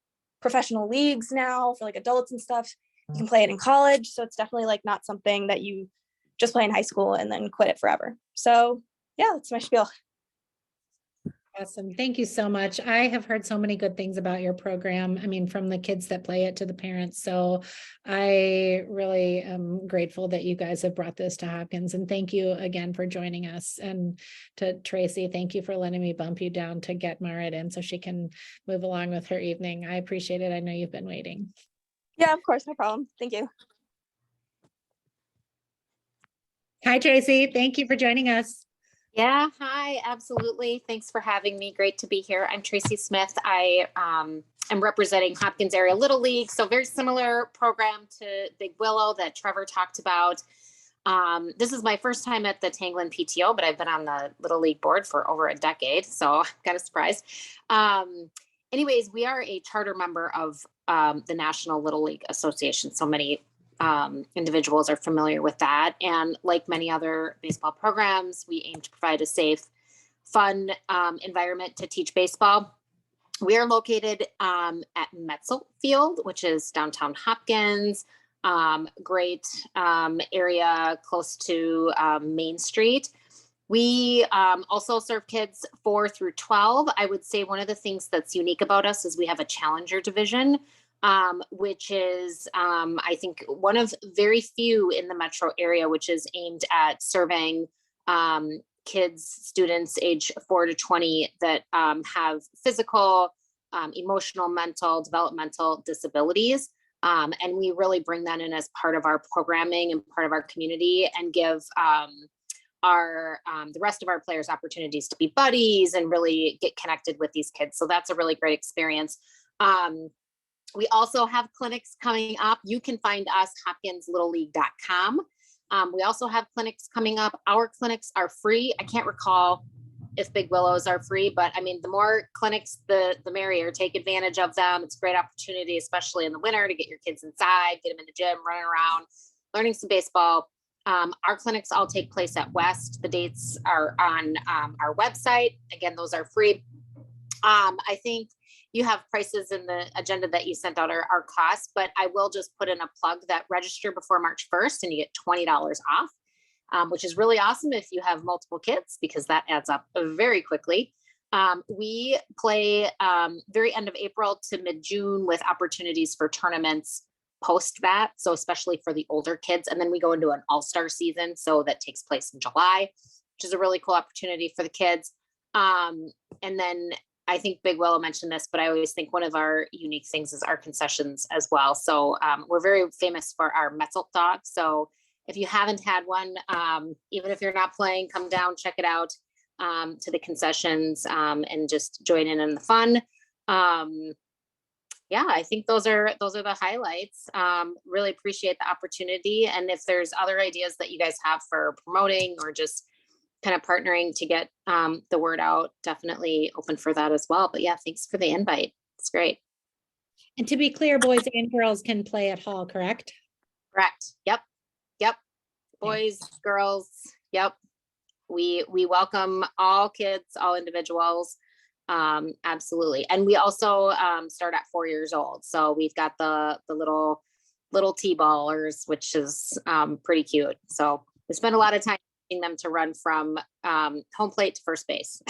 professional leagues now for like adults and stuff. You can play it in college. So it's definitely like not something that you just play in high school and then quit it forever. So yeah, that's my spiel. Awesome. Thank you so much. I have heard so many good things about your program. I mean, from the kids that play it to the parents. So I really am grateful that you guys have brought this to Hopkins. And thank you again for joining us. And to Tracy, thank you for letting me bump you down to get Marit in so she can move along with her evening. I appreciate it. I know you've been waiting. Yeah, of course. No problem. Thank you. Hi, Tracy. Thank you for joining us. Yeah, hi, absolutely. Thanks for having me. Great to be here. I'm Tracy Smith. I am representing Hopkins Area Little League. So very similar program to Big Willow that Trevor talked about. This is my first time at the Tanglen PTO, but I've been on the Little League board for over a decade. So kind of surprised. Anyways, we are a charter member of the National Little League Association. So many individuals are familiar with that. And like many other baseball programs, we aim to provide a safe, fun environment to teach baseball. We are located at Metzel Field, which is downtown Hopkins. Great area close to Main Street. We also serve kids 4 through 12. I would say one of the things that's unique about us is we have a challenger division, which is, I think, one of very few in the metro area, which is aimed at serving kids, students age 4 to 20 that have physical, emotional, mental, developmental disabilities. And we really bring that in as part of our programming and part of our community and give the rest of our players opportunities to be buddies and really get connected with these kids. So that's a really great experience. We also have clinics coming up. You can find us hopkinslittleleague.com. We also have clinics coming up. Our clinics are free. I can't recall if Big Willows are free, but I mean, the more clinics, the merrier. Take advantage of them. It's a great opportunity, especially in the winter, to get your kids inside, get them in the gym, running around, learning some baseball. Our clinics all take place at West. The dates are on our website. Again, those are free. I think you have prices in the agenda that you sent out are costs, but I will just put in a plug that register before March 1st and you get $20 off, which is really awesome if you have multiple kids, because that adds up very quickly. We play very end of April to mid-June with opportunities for tournaments post that. So especially for the older kids. And then we go into an all-star season. So that takes place in July, which is a really cool opportunity for the kids. And then I think Big Willow mentioned this, but I always think one of our unique things is our concessions as well. So we're very famous for our Metzel dog. So if you haven't had one, even if you're not playing, come down, check it out to the concessions and just join in the fun. Yeah, I think those are the highlights. Really appreciate the opportunity. And if there's other ideas that you guys have for promoting or just kind of partnering to get the word out, definitely open for that as well. But yeah, thanks for the invite. It's great. And to be clear, boys and girls can play at Hall, correct? Correct. Yep. Boys, girls. Yep. We welcome all kids, all individuals. Absolutely. And we also start at 4 years old. So we've got the little T-ballers, which is pretty cute. So we spend a lot of time teaching them to run from home plate to first base.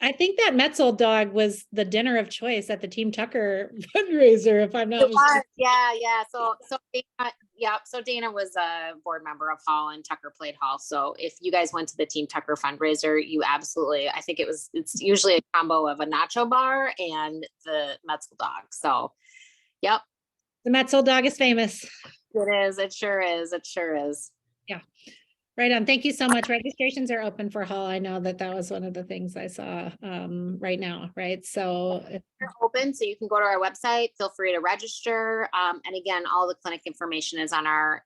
I think that Metzel dog was the dinner of choice at the Team Tucker fundraiser, if I'm not mistaken. Yeah. So Yeah, so Dana was a board member of Hall and Tucker played Hall. So if you guys went to the Team Tucker fundraiser, you absolutely, I think it's usually a combo of a nacho bar and the Metzel dog. So, yep. The Metzel dog is famous. It is. It sure is. It sure is. Yeah. Right on. Thank you so much. Registrations are open for Hall. I know that was one of the things I saw right now, right? So they're open, so you can go to our website. Feel free to register. And again, all the clinic information is on our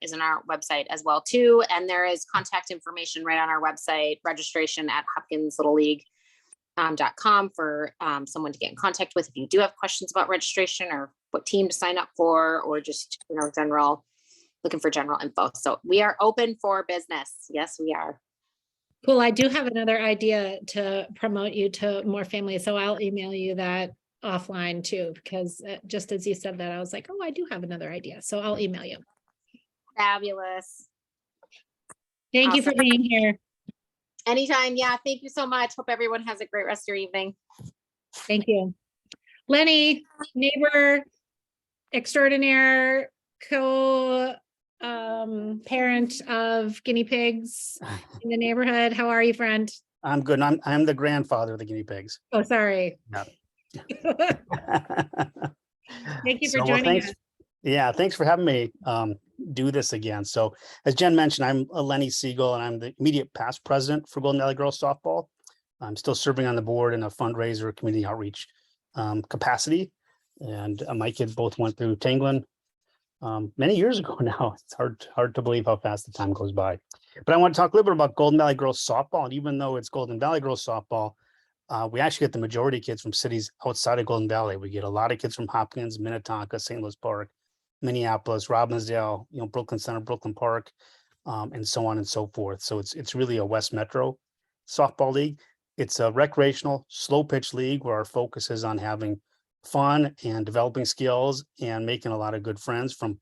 website as well too. And there is contact information right on our website. Registration at hopkinslittleleague.com for someone to get in contact with if you do have questions about registration or what team to sign up for, or just looking for general info. So we are open for business. Yes, we are. cool. I do have another idea to promote you to more families. So I'll email you that offline too, because just as you said that, I was like, oh, I do have another idea. So I'll email you. Fabulous. Thank you for being here. Anytime. Yeah. Thank you so much. Hope everyone has a great rest of your evening. Thank you. Lenny, neighbor extraordinaire, parent of guinea pigs in the neighborhood. How are you, friend? I'm good. I'm the grandfather of the guinea pigs. Oh, sorry. Yeah. Thank you for Well, joining us. Yeah, thanks for having me do this again. So as Jen mentioned, I'm Lenny Siegel and I'm the immediate past president for Golden Valley Girls Softball. I'm still serving on the board in a fundraiser community outreach capacity. And my kids both went through Tanglen many years ago now. It's hard to believe how fast the time goes by. But I want to talk a little bit about Golden Valley Girls Softball. And even though it's Golden Valley Girls Softball, we actually get the majority of kids from cities outside of Golden Valley. We get a lot of kids from Hopkins, Minnetonka, St. Louis Park, Minneapolis, Robbinsdale, Brooklyn Center, Brooklyn Park, and so on and so forth. So it's really a West Metro softball league. It's a recreational, slow pitch league where our focus is on having fun and developing skills and making a lot of good friends from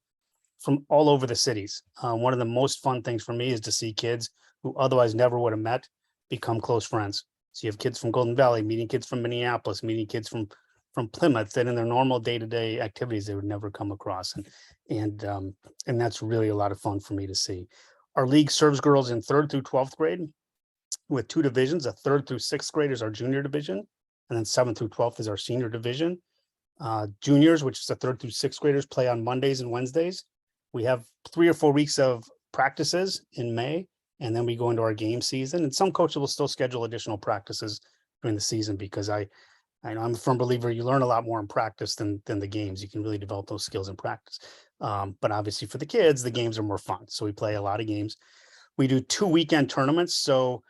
all over the cities. One of the most fun things for me is to see kids who otherwise never would have met become close friends. So you have kids from Golden Valley meeting kids from Minneapolis, meeting kids from Plymouth that in their normal day-to-day activities they would never come across. And that's really a lot of fun for me to see. Our league serves girls in 3rd through 12th grade with 2 divisions. A 3rd through 6th grade is our junior division, and then 7th through 12th is our senior division. Juniors, which is the 3rd through 6th graders, play on Mondays and Wednesdays. We have 3 or 4 weeks of practices in May, and then we go into our game season. And some coaches will still schedule additional practices during the season because I know I'm a firm believer you learn a lot more in practice than the games. You can really develop those skills in practice. But obviously for the kids, the games are more fun. So we play a lot of games. We do 2 weekend tournaments. So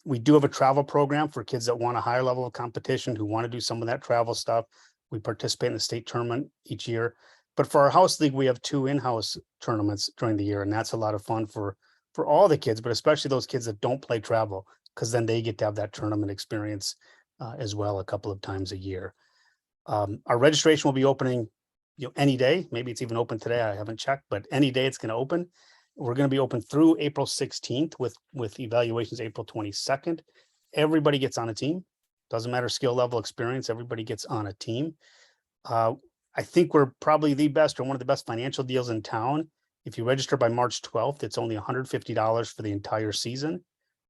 we do have a travel program for kids that want a higher level of competition, who want to do some of that travel stuff. We participate in the state tournament each year. But for our house league, we have 2 in-house tournaments during the year. And that's a lot of fun for all the kids, but especially those kids that don't play travel, because then they get to have that tournament experience as well a couple of times a year. Our registration will be opening any day. Maybe it's even open today. I haven't checked, but any day it's going to open. We're going to be open through April 16th with evaluations April 22nd. Everybody gets on a team. Doesn't matter skill level, experience. Everybody gets on a team. I think we're probably the best or one of the best financial deals in town. If you register by March 12th, it's only $150 for the entire season.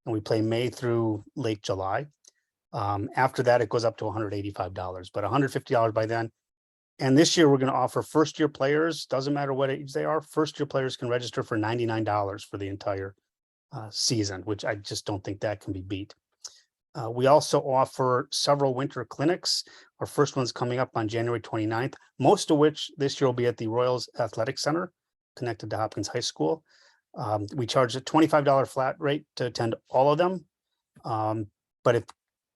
And we play May through late July. After that, it goes up to $185, but $150 by then. And this year, we're going to offer first-year players, doesn't matter what age they are, first-year players can register for $99 for the entire season, which I just don't think that can be beat. We also offer several winter clinics. Our first one's coming up on January 29th, most of which this year will be at the Royals Athletic Center, connected to Hopkins High School. We charge a $25 flat rate to attend all of them. But if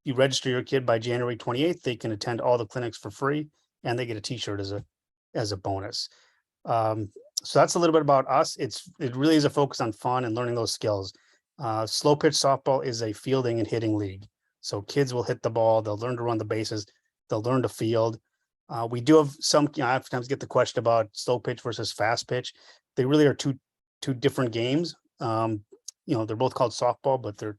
you register your kid by January 28th, they can attend all the clinics for free, and they get a t-shirt as a bonus. So that's a little bit about us. It really is a focus on fun and learning those skills. Slow pitch softball is a fielding and hitting league. So kids will hit the ball, they'll learn to run the bases, they'll learn to field. We do have some, I sometimes get the question about slow pitch versus fast pitch. They really are two different games. They're both called softball, but they're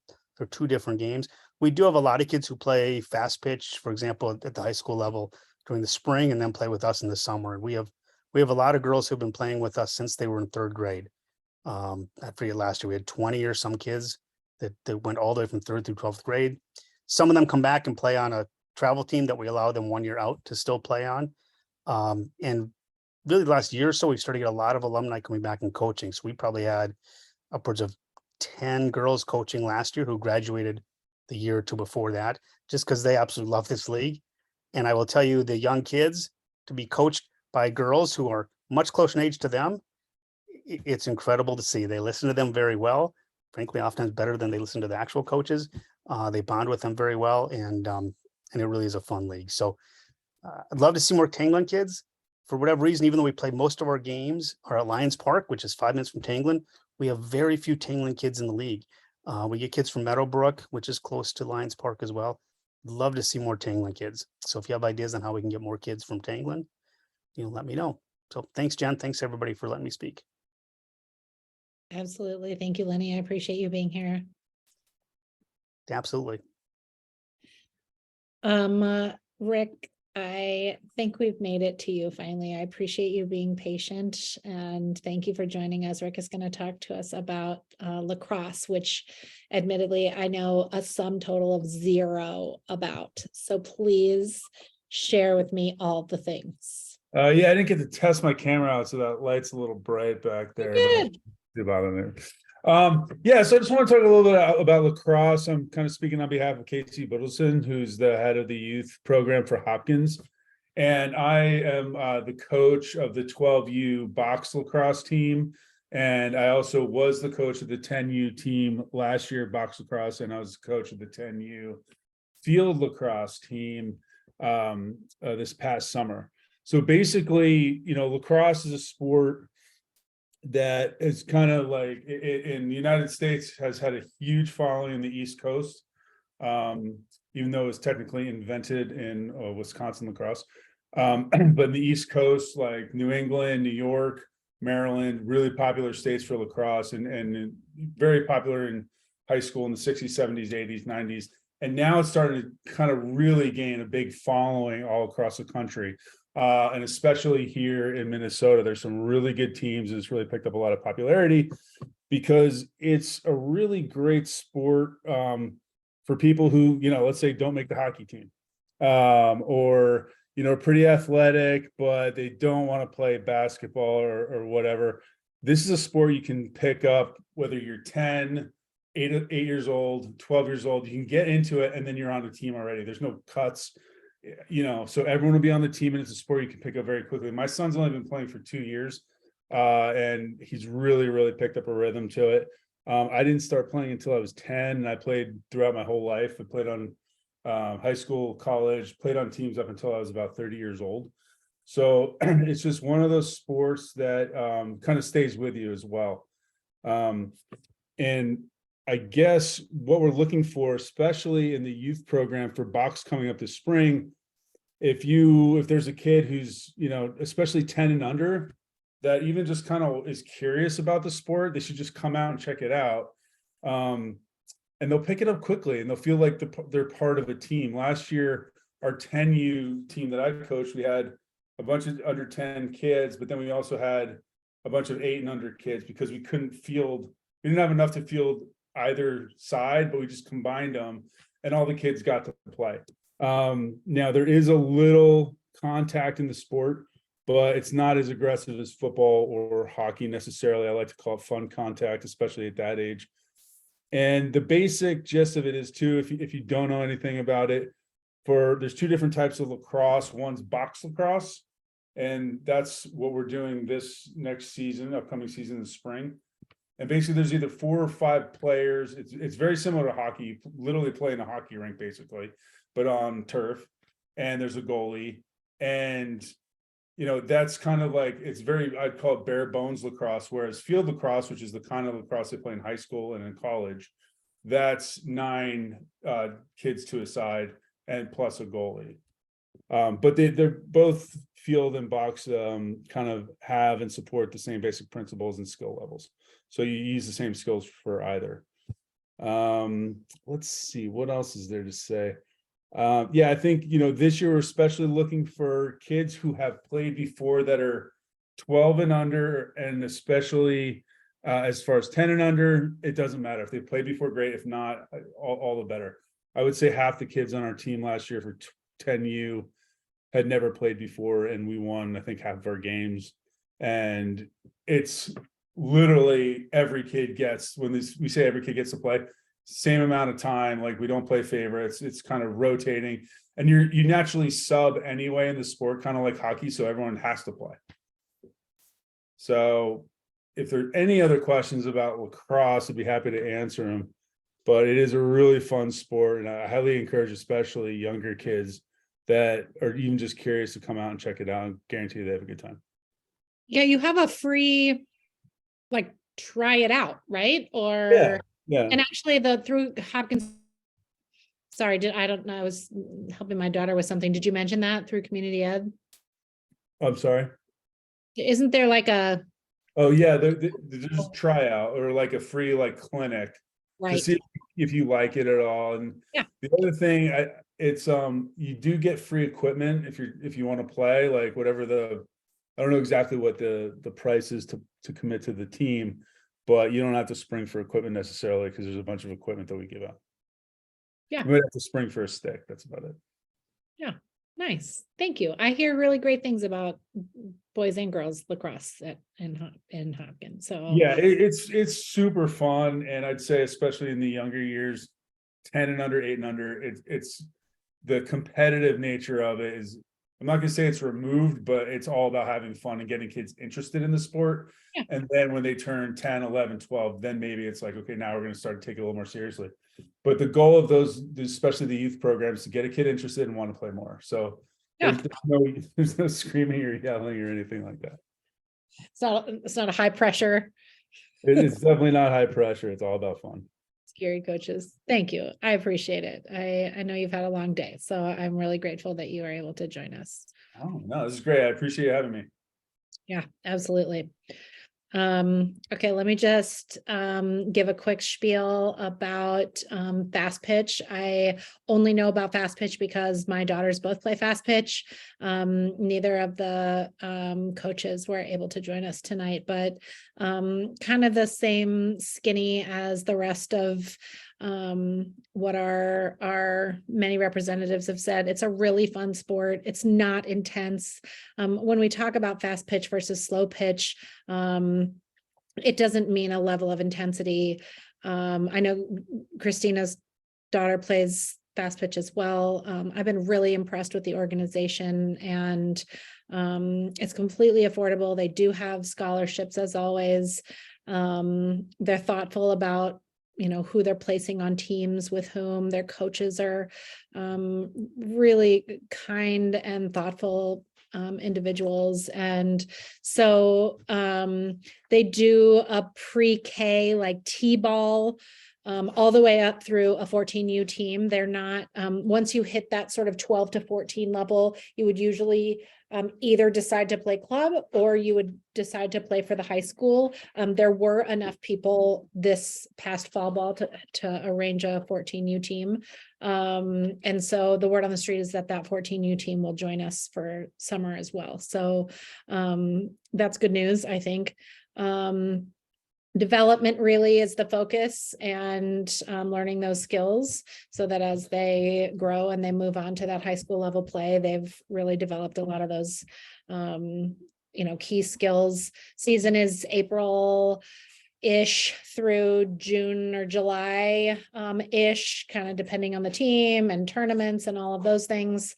2 different games. We do have a lot of kids who play fast pitch, for example, at the high school level during the spring and then play with us in the summer. And we have We have a lot of girls who've been playing with us since they were in 3rd grade. I forget, last year we had 20 or some kids that went all the way from 3rd through 12th grade. Some of them come back and play on a travel team that we allow them 1 year out to still play on. And really the last year or so, we've started to get a lot of alumni coming back and coaching. So we probably had upwards of 10 girls coaching last year who graduated the year or two before that, just because they absolutely love this league. And I will tell you, the young kids, to be coached by girls who are much closer in age to them, it's incredible to see. They listen to them very well, frankly, oftentimes better than they listen to the actual coaches. They bond with them very well, and it really is a fun league. So I'd love to see more Tanglen kids. For whatever reason, even though we play most of our games are at Lions Park, which is 5 minutes from Tanglen, we have very few Tanglen kids in the league. We get kids from Meadowbrook, which is close to Lions Park as well. Love to see more Tanglen kids. So if you have ideas on how we can get more kids from Tanglen, let me know. So thanks, Jen. Thanks everybody for letting me speak. Absolutely. Thank you, Lenny. I appreciate you being here. Absolutely. Rick, I think we've made it to you finally. I appreciate you being patient and thank you for joining us. Rick is going to talk to us about lacrosse, which admittedly I know a sum total of 0 about. So please share with me all the things. Yeah, I didn't get to test my camera out, so that light's a little bright back there. Good. Yeah, so I just want to talk a little bit about lacrosse. I'm kind of speaking on behalf of Casey Biddleson, who's the head of the youth program for Hopkins. And I am the coach of the 12U box lacrosse team. And I also was the coach of the 10U team last year, box lacrosse, and I was the coach of the 10U field lacrosse team this past summer. So basically, lacrosse is a sport that is kind of like in the United States has had a huge following in the East Coast, even though it was technically invented in Wisconsin lacrosse. But in the East Coast, like New England, New York, Maryland, really popular states for lacrosse and very popular in high school in the 60s, 70s, 80s, 90s. And now it's starting to kind of really gain a big following all across the country. And especially here in Minnesota, there's some really good teams. It's really picked up a lot of popularity because it's a really great sport for people who, let's say don't make the hockey team or, pretty athletic, but they don't want to play basketball or whatever. This is a sport you can pick up whether you're 10, 8 years old, 12 years old. You can get into it and then you're on the team already. There's no cuts. So everyone will be on the team and it's a sport you can pick up very quickly. My son's only been playing for 2 years and he's really picked up a rhythm to it. I didn't start playing until I was 10 and I played throughout my whole life. I played on high school, college, played on teams up until I was about 30 years old. So it's just one of those sports that kind of stays with you as well. And I guess what we're looking for, especially in the youth program for box coming up this spring, if there's a kid who's, especially 10 and under, that even just kind of is curious about the sport, they should just come out and check it out. And they'll pick it up quickly and they'll feel like they're part of a team. Last year, our 10U team that I coached, we had a bunch of under 10 kids, but then we also had a bunch of 8 and under kids because we didn't have enough to field either side, but we just combined them and all the kids got to play. Now there is a little contact in the sport, but it's not as aggressive as football or hockey necessarily. I like to call it fun contact, especially at that age. And the basic gist of it is too, if you don't know anything about it, there's 2 different types of lacrosse. One's box lacrosse, and that's what we're doing this next season, upcoming season in the spring. And basically there's either 4 or 5 players. It's very similar to hockey. You literally play in a hockey rink basically, but on turf, and there's a goalie. And, that's kind of like, I'd call it bare bones lacrosse, whereas field lacrosse, which is the kind of lacrosse they play in high school and in college, that's 9 kids to a side and plus a goalie. But they're both field and box kind of have and support the same basic principles and skill levels. So you use the same skills for either. Let's see, what else is there to say? Yeah, I think, this year we're especially looking for kids who have played before that are 12 and under, and especially as far as 10 and under, it doesn't matter. If they played before, great. If not, all the better. I would say half the kids on our team last year for 10U had never played before, and we won, I think, half of our games. And it's literally every kid gets, when we say every kid gets to play, same amount of time. Like, we don't play favorites. It's kind of rotating, and you naturally sub anyway in the sport, kind of like hockey, so everyone has to play. So if there are any other questions about lacrosse, I'd be happy to answer them. But it is a really fun sport, and I highly encourage, especially younger kids that are even just curious, to come out and check it out, and guarantee they have a good time. Yeah, you have a free, like, try it out, right? Or Yeah. and actually through Hopkins. Sorry, I don't know. I was helping my daughter with something. Did you mention that through community ed? I'm sorry. Isn't there like a Oh yeah, there's a tryout, or like a free clinic to right? see if you like it at all. And Yeah. the other thing, it's you do get free equipment if you want to play, like whatever I don't know exactly what the price is to commit to the team, but you don't have to spring for equipment necessarily, because there's a bunch of equipment that we give out. Yeah. You might have to spring for a stick. That's about it. Yeah, nice. Thank you. I hear really great things about boys and girls lacrosse in Hopkins. So Yeah, it's super fun, and I'd say especially in the younger years, 10 and under, 8 and under, it's the competitive nature of it is, I'm not gonna say it's removed, but it's all about having fun and getting kids interested in the sport. Yeah. And then when they turn 10, 11, 12, then maybe it's like, okay, now we're gonna start to take it a little more seriously. But the goal of those, especially the youth programs, is to get a kid interested and want to play more. So Yeah. there's no screaming or yelling or anything like that. it's not a high pressure. It's definitely not high pressure. It's all about fun. Scary coaches. Thank you. I appreciate it. I know you've had a long day, so I'm really grateful that you were able to join us. Oh no, this is great. I appreciate you having me. Yeah, absolutely. Okay, let me just give a quick spiel about fast pitch. I only know about fast pitch because my daughters both play fast pitch. Neither of the coaches were able to join us tonight, but kind of the same skinny as the rest of what our many representatives have said. It's a really fun sport. It's not intense. When we talk about fast pitch versus slow pitch, it doesn't mean a level of intensity. I know Christina's daughter plays fast pitch as well. I've been really impressed with the organization, and it's completely affordable. They do have scholarships as always. They're thoughtful about who they're placing on teams with whom. Their coaches are really kind and thoughtful individuals. And so they do a pre-K like T-ball all the way up through a 14U team. They're not, once you hit that sort of 12 to 14 level, you would usually either decide to play club or you would decide to play for the high school. There were enough people this past fall ball to arrange a 14U team. And so the word on the street is that 14U team will join us for summer as well. So that's good news, I think. Development really is the focus, and learning those skills so that as they grow and they move on to that high school level play, they've really developed a lot of those key skills. Season is April-ish through June or July-ish, kind of depending on the team and tournaments and all of those things.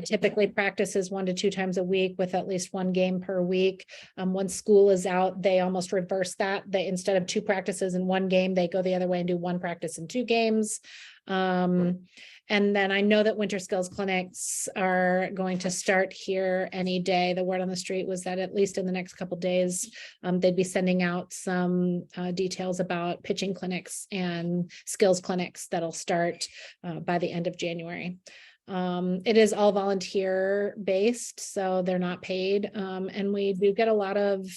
Typically practice is 1 to 2 times a week with at least 1 game per week. Once school is out, they almost reverse that. They, instead of 2 practices and 1 game, they go the other way and do 1 practice and 2 games. And then I know that winter skills clinics are going to start here any day. The word on the street was that at least in the next couple of days, they'd be sending out some details about pitching clinics and skills clinics that'll start by the end of January. It is all volunteer based, so they're not paid. And we do get a lot of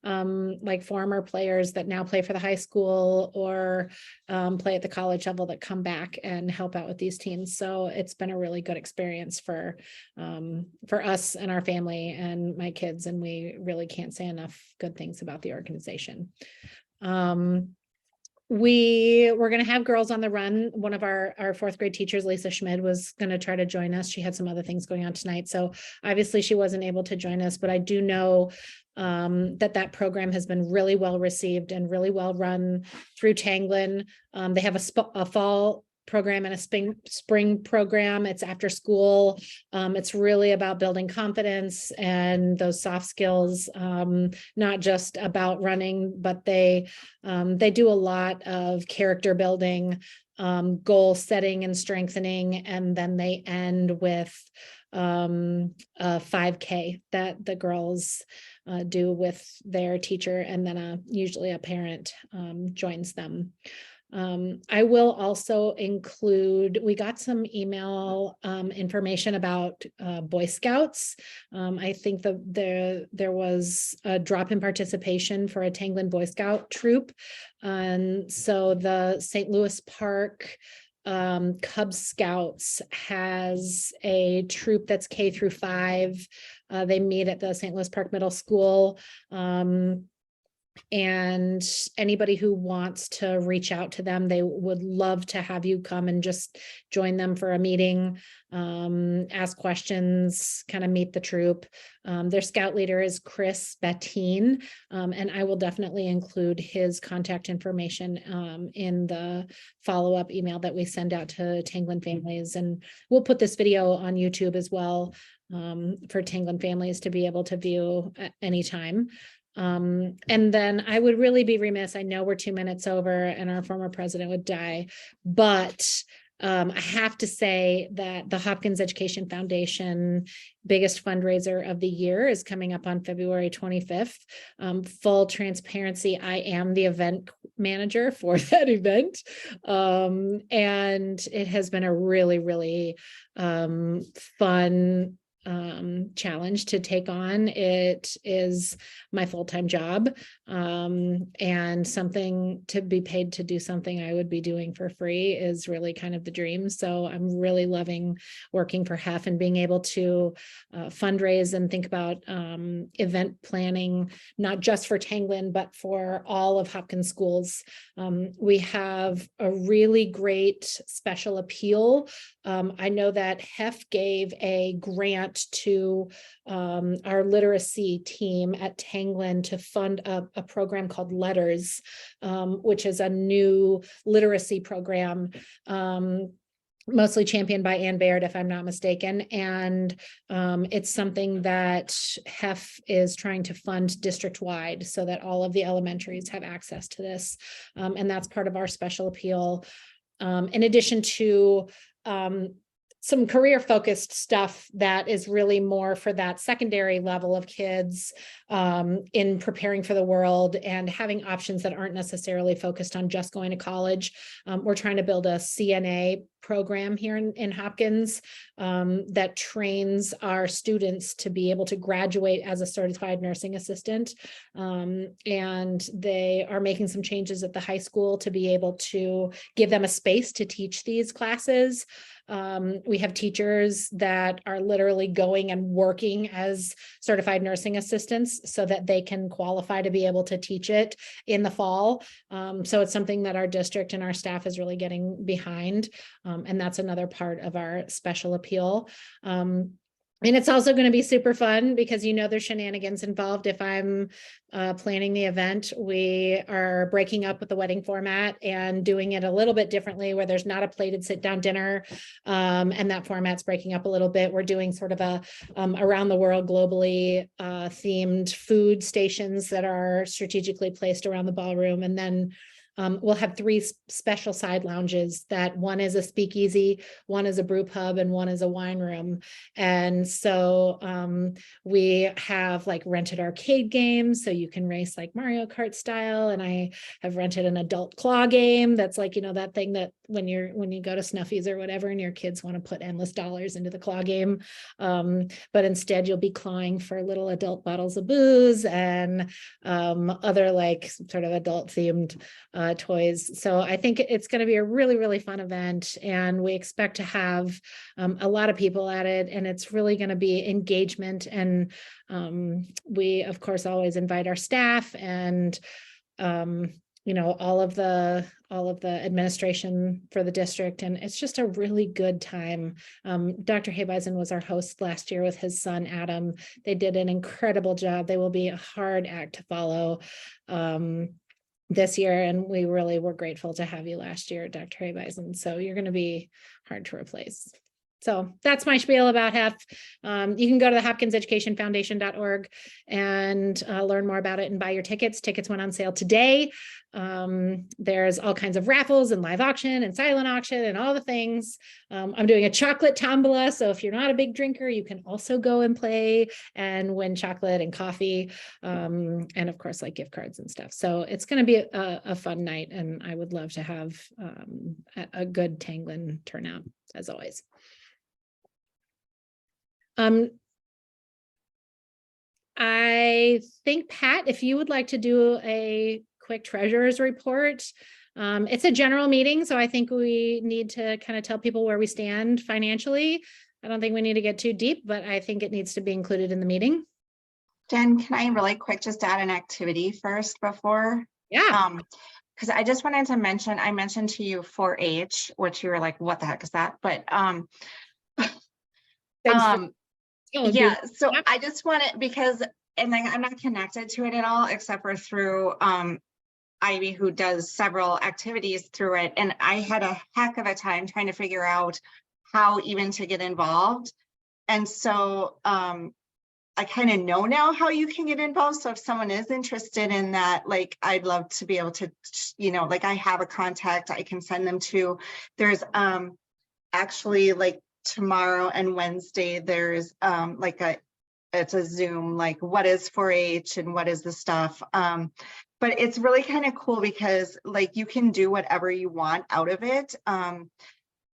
like former players that now play for the high school or play at the college level that come back and help out with these teams. So it's been a really good experience for us and our family and my kids, and we really can't say enough good things about the organization. We were going to have girls on the run. One of our fourth grade teachers, Lisa Schmid, was going to try to join us. She had some other things going on tonight, so obviously she wasn't able to join us, but I do know that program has been really well received and really well run through Tanglen. They have a fall program and a spring program. It's after school. It's really about building confidence and those soft skills, not just about running, but they do a lot of character building, goal setting and strengthening, and then they end with a 5K that the girls do with their teacher, and then usually a parent joins them. I will also include, we got some email information about Boy Scouts. I think there was a drop in participation for a Tanglen Boy Scout troop. And so the St. Louis Park Cub Scouts has a troop that's K through 5. They meet at the St. Louis Park Middle School. And anybody who wants to reach out to them, they would love to have you come and just join them for a meeting, ask questions, kind of meet the troop. Their scout leader is Chris Bettine, and I will definitely include his contact information in the follow-up email that we send out to Tanglen families. And we'll put this video on YouTube as well for Tanglen families to be able to view at any time. And then I would really be remiss, I know we're 2 minutes over and our former president would die, but I have to say that the Hopkins Education Foundation biggest fundraiser of the year is coming up on February 25th. Full transparency, I am the event manager for that event. And it has been a really, really fun challenge to take on. It is my full-time job, and something to be paid to do something I would be doing for free is really kind of the dream. So I'm really loving working for HEF and being able to fundraise and think about event planning, not just for Tanglen, but for all of Hopkins schools. We have a really great special appeal. I know that HEF gave a grant to our literacy team at Tanglen to fund a program called Letters, which is a new literacy program, mostly championed by Ann Baird, if I'm not mistaken. And it's something that HEF is trying to fund district-wide so that all of the elementaries have access to this. And that's part of our special appeal. In addition to some career-focused stuff that is really more for that secondary level of kids in preparing for the world and having options that aren't necessarily focused on just going to college. We're trying to build a CNA program here in Hopkins that trains our students to be able to graduate as a certified nursing assistant. And they are making some changes at the high school to be able to give them a space to teach these classes. We have teachers that are literally going and working as certified nursing assistants so that they can qualify to be able to teach it in the fall. So it's something that our district and our staff is really getting behind. And that's another part of our special appeal. And it's also going to be super fun because, you know, there's shenanigans involved. If I'm planning the event, we are breaking up with the wedding format and doing it a little bit differently where there's not a plated sit down dinner. And that format's breaking up a little bit. We're doing sort of a around the world globally themed food stations that are strategically placed around the ballroom. And then we'll have three special side lounges that one is a speakeasy, one is a brew pub, and one is a wine room. And so we have like rented arcade games, so you can race like Mario Kart style. And I have rented an adult claw game that's like, you know, that thing that when you go to Snuffy's or whatever, and your kids want to put endless dollars into the claw game. But instead you'll be clawing for little adult bottles of booze and other like sort of adult themed toys. So I think it's going to be a really, really fun event, and we expect to have a lot of people at it, and it's really going to be engagement. And we of course always invite our staff and you know, all of the administration for the district, and it's just a really good time. Dr. Habeisen was our host last year with his son Adam. They did an incredible job. They will be a hard act to follow this year, and we really were grateful to have you last year, Dr. Habeisen. So you're going to be hard to replace. So that's my spiel about HEF. You can go to the hopkinseducationfoundation.org and learn more about it and buy your tickets. Tickets went on sale today. There's all kinds of raffles and live auction and silent auction and all the things. I'm doing a chocolate tombola, so if you're not a big drinker, you can also go and play and win chocolate and coffee, and of course like gift cards and stuff. So it's going to be a fun night, and I would love to have a good Tanglen turnout as always. I think, Pat, if you would like to do a quick treasurer's report. It's a general meeting, so I think we need to kind of tell people where we stand financially. I don't think we need to get too deep, but I think it needs to be included in the meeting. Jen, can I really quick just add an activity first before? Yeah. Because I just wanted to mention, I mentioned to you 4-H, which you were like, what the heck is that? But yeah, so I just want it because, and then I'm not connected to it at all, except for through Ivy, who does several activities through it. And I had a heck of a time trying to figure out how even to get involved. And so I kind of know now how you can get involved. So if someone is interested in that, like, I'd love to be able to, you know, like I have a contact I can send them to. There's actually like tomorrow and Wednesday, there's like it's a Zoom, like what is 4-H and what is the stuff. But it's really kind of cool because like you can do whatever you want out of it.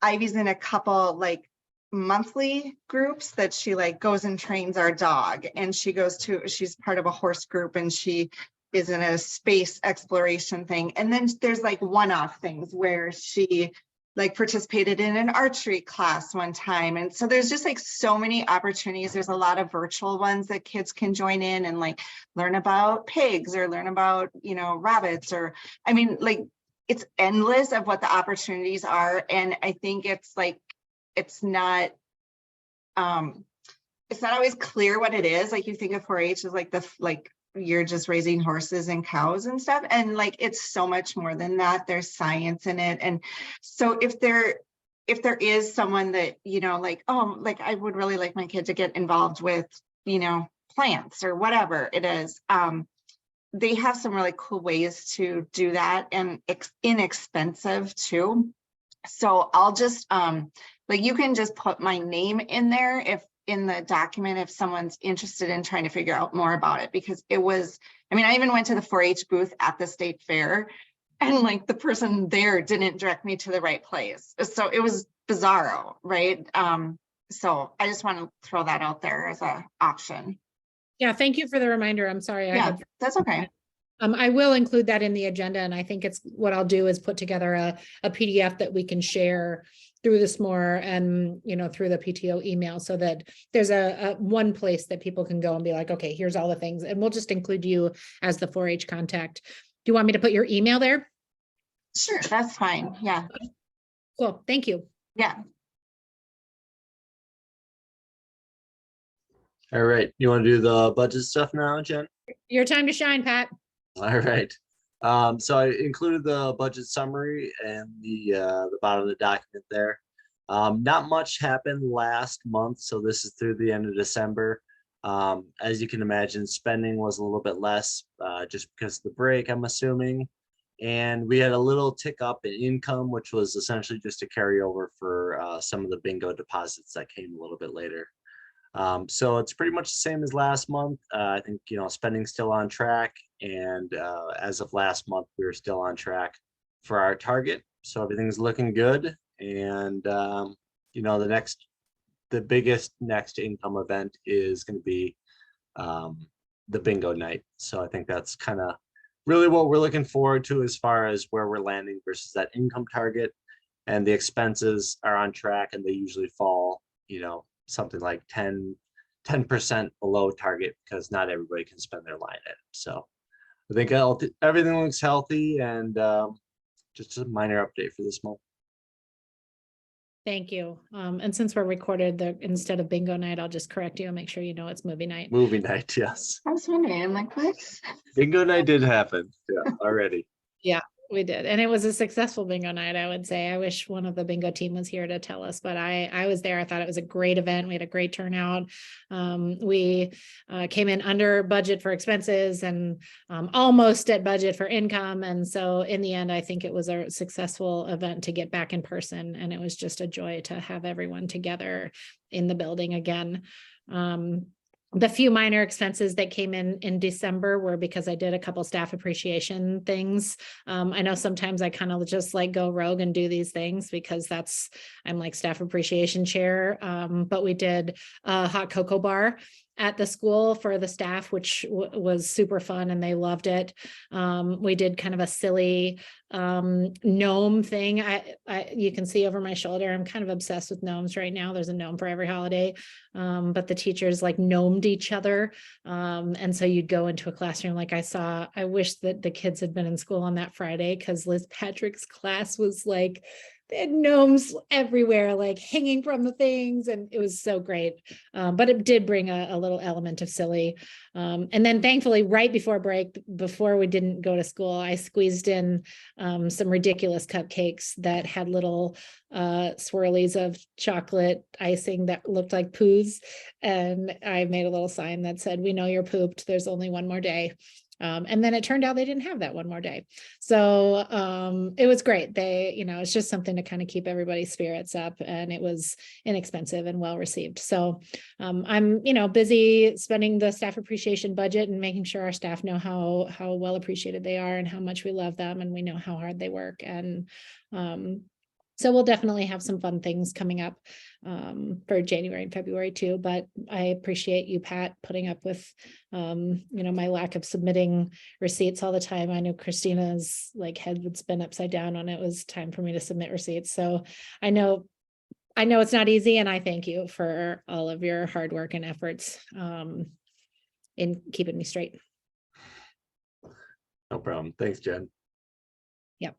Ivy's in a couple like monthly groups that she like goes and trains our dog, and she's part of a horse group, and she is in a space exploration thing. And then there's like one-off things where she like participated in an archery class one time. And so there's just like so many opportunities. There's a lot of virtual ones that kids can join in and like learn about pigs or learn about, you know, rabbits, or, I mean, like it's endless of what the opportunities are. And I think it's like, it's not always clear what it is. Like you think of 4-H as like you're just raising horses and cows and stuff. And like, it's so much more than that. There's science in it. And so if there is someone that, you know, like, oh, like I would really like my kid to get involved with, you know, plants or whatever it is. They have some really cool ways to do that, and inexpensive too. So I'll just, like you can just put my name in there in the document if someone's interested in trying to figure out more about it, because it was, I mean, I even went to the 4-H booth at the state fair, and like the person there didn't direct me to the right place. So it was bizarro, right? So I just want to throw that out there as an option. Yeah, thank you for the reminder. I'm sorry. Yeah, that's okay. I will include that in the agenda, and I think it's what I'll do is put together a PDF that we can share through this more, and you know, through the PTO email, so that there's a one place that people can go and be like, okay, here's all the things, and we'll just include you as the 4-H contact. Do you want me to put your email there? Sure, that's fine. Yeah. Cool. Thank you. Yeah. All right, you want to do the budget stuff now, Jen? Your time to shine, Pat. All right. So I included the budget summary and the bottom of the document there. Not much happened last month, so this is through the end of December. As you can imagine, spending was a little bit less just because of the break, I'm assuming. And we had a little tick up in income, which was essentially just a carryover for some of the bingo deposits that came a little bit later. So it's pretty much the same as last month. I think, spending's still on track. And as of last month, we were still on track for our target. So everything's looking good. And, the biggest next income event is going to be the bingo night. So I think that's kind of really what we're looking forward to as far as where we're landing versus that income target. And the expenses are on track, and they usually fall, something like 10% below target, because not everybody can spend their line item. So I think everything looks healthy, and just a minor update for this month. Thank you. And since we're recorded, instead of bingo night, I'll just correct you and make sure you know it's movie night. Movie night, yes. I was wondering, I'm like, what? Bingo night did happen, yeah, already. Yeah, we did. And it was a successful bingo night, I would say. I wish one of the bingo team was here to tell us, but I was there. I thought it was a great event. We had a great turnout. We came in under budget for expenses and almost at budget for income. And so in the end, I think it was a successful event to get back in person. And it was just a joy to have everyone together in the building again. The few minor expenses that came in December were because I did a couple staff appreciation things. I know sometimes I kind of just like go rogue and do these things because I'm like staff appreciation chair. But we did a hot cocoa bar at the school for the staff, which was super fun and they loved it. We did kind of a silly gnome thing. You can see over my shoulder, I'm kind of obsessed with gnomes right now. There's a gnome for every holiday. But the teachers like gnomed each other. And so you'd go into a classroom like I wish that the kids had been in school on that Friday, because Liz Patrick's class was like, they had gnomes everywhere, like hanging from the things. And it was so great. But it did bring a little element of silly. And then thankfully, right before break, before we didn't go to school, I squeezed in some ridiculous cupcakes that had little swirlies of chocolate icing that looked like poos. And I made a little sign that said, "We know you're pooped. There's only one more day." And then it turned out they didn't have that one more day. So it was great. It's just something to kind of keep everybody's spirits up, and it was inexpensive and well received. So I'm, busy spending the staff appreciation budget and making sure our staff know how well appreciated they are and how much we love them, and we know how hard they work. And so we'll definitely have some fun things coming up for January and February too. But I appreciate you, Pat, putting up with, my lack of submitting receipts all the time. I know Christina's head would spin upside down when it was time for me to submit receipts. So I know it's not easy, and I thank you for all of your hard work and efforts in keeping me straight. No problem. Thanks, Jen. Yep.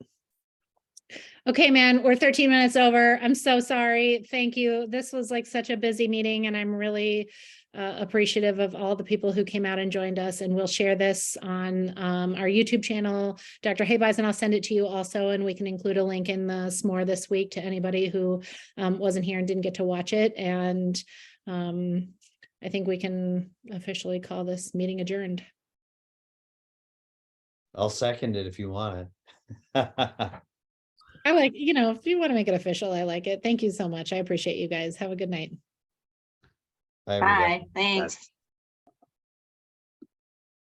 Okay, man, we're 13 minutes over. I'm so sorry. Thank you. This was such a busy meeting, and I'm really appreciative of all the people who came out and joined us. And we'll share this on our YouTube channel. Dr. Haybison, I'll send it to you also, and we can include a link in the s'more this week to anybody who wasn't here and didn't get to watch it. And I think we can officially call this meeting adjourned. I'll second it if you want it. I if you want to make it official, I like it. Thank you so much. I appreciate you guys. Have a good night. Bye. Thanks.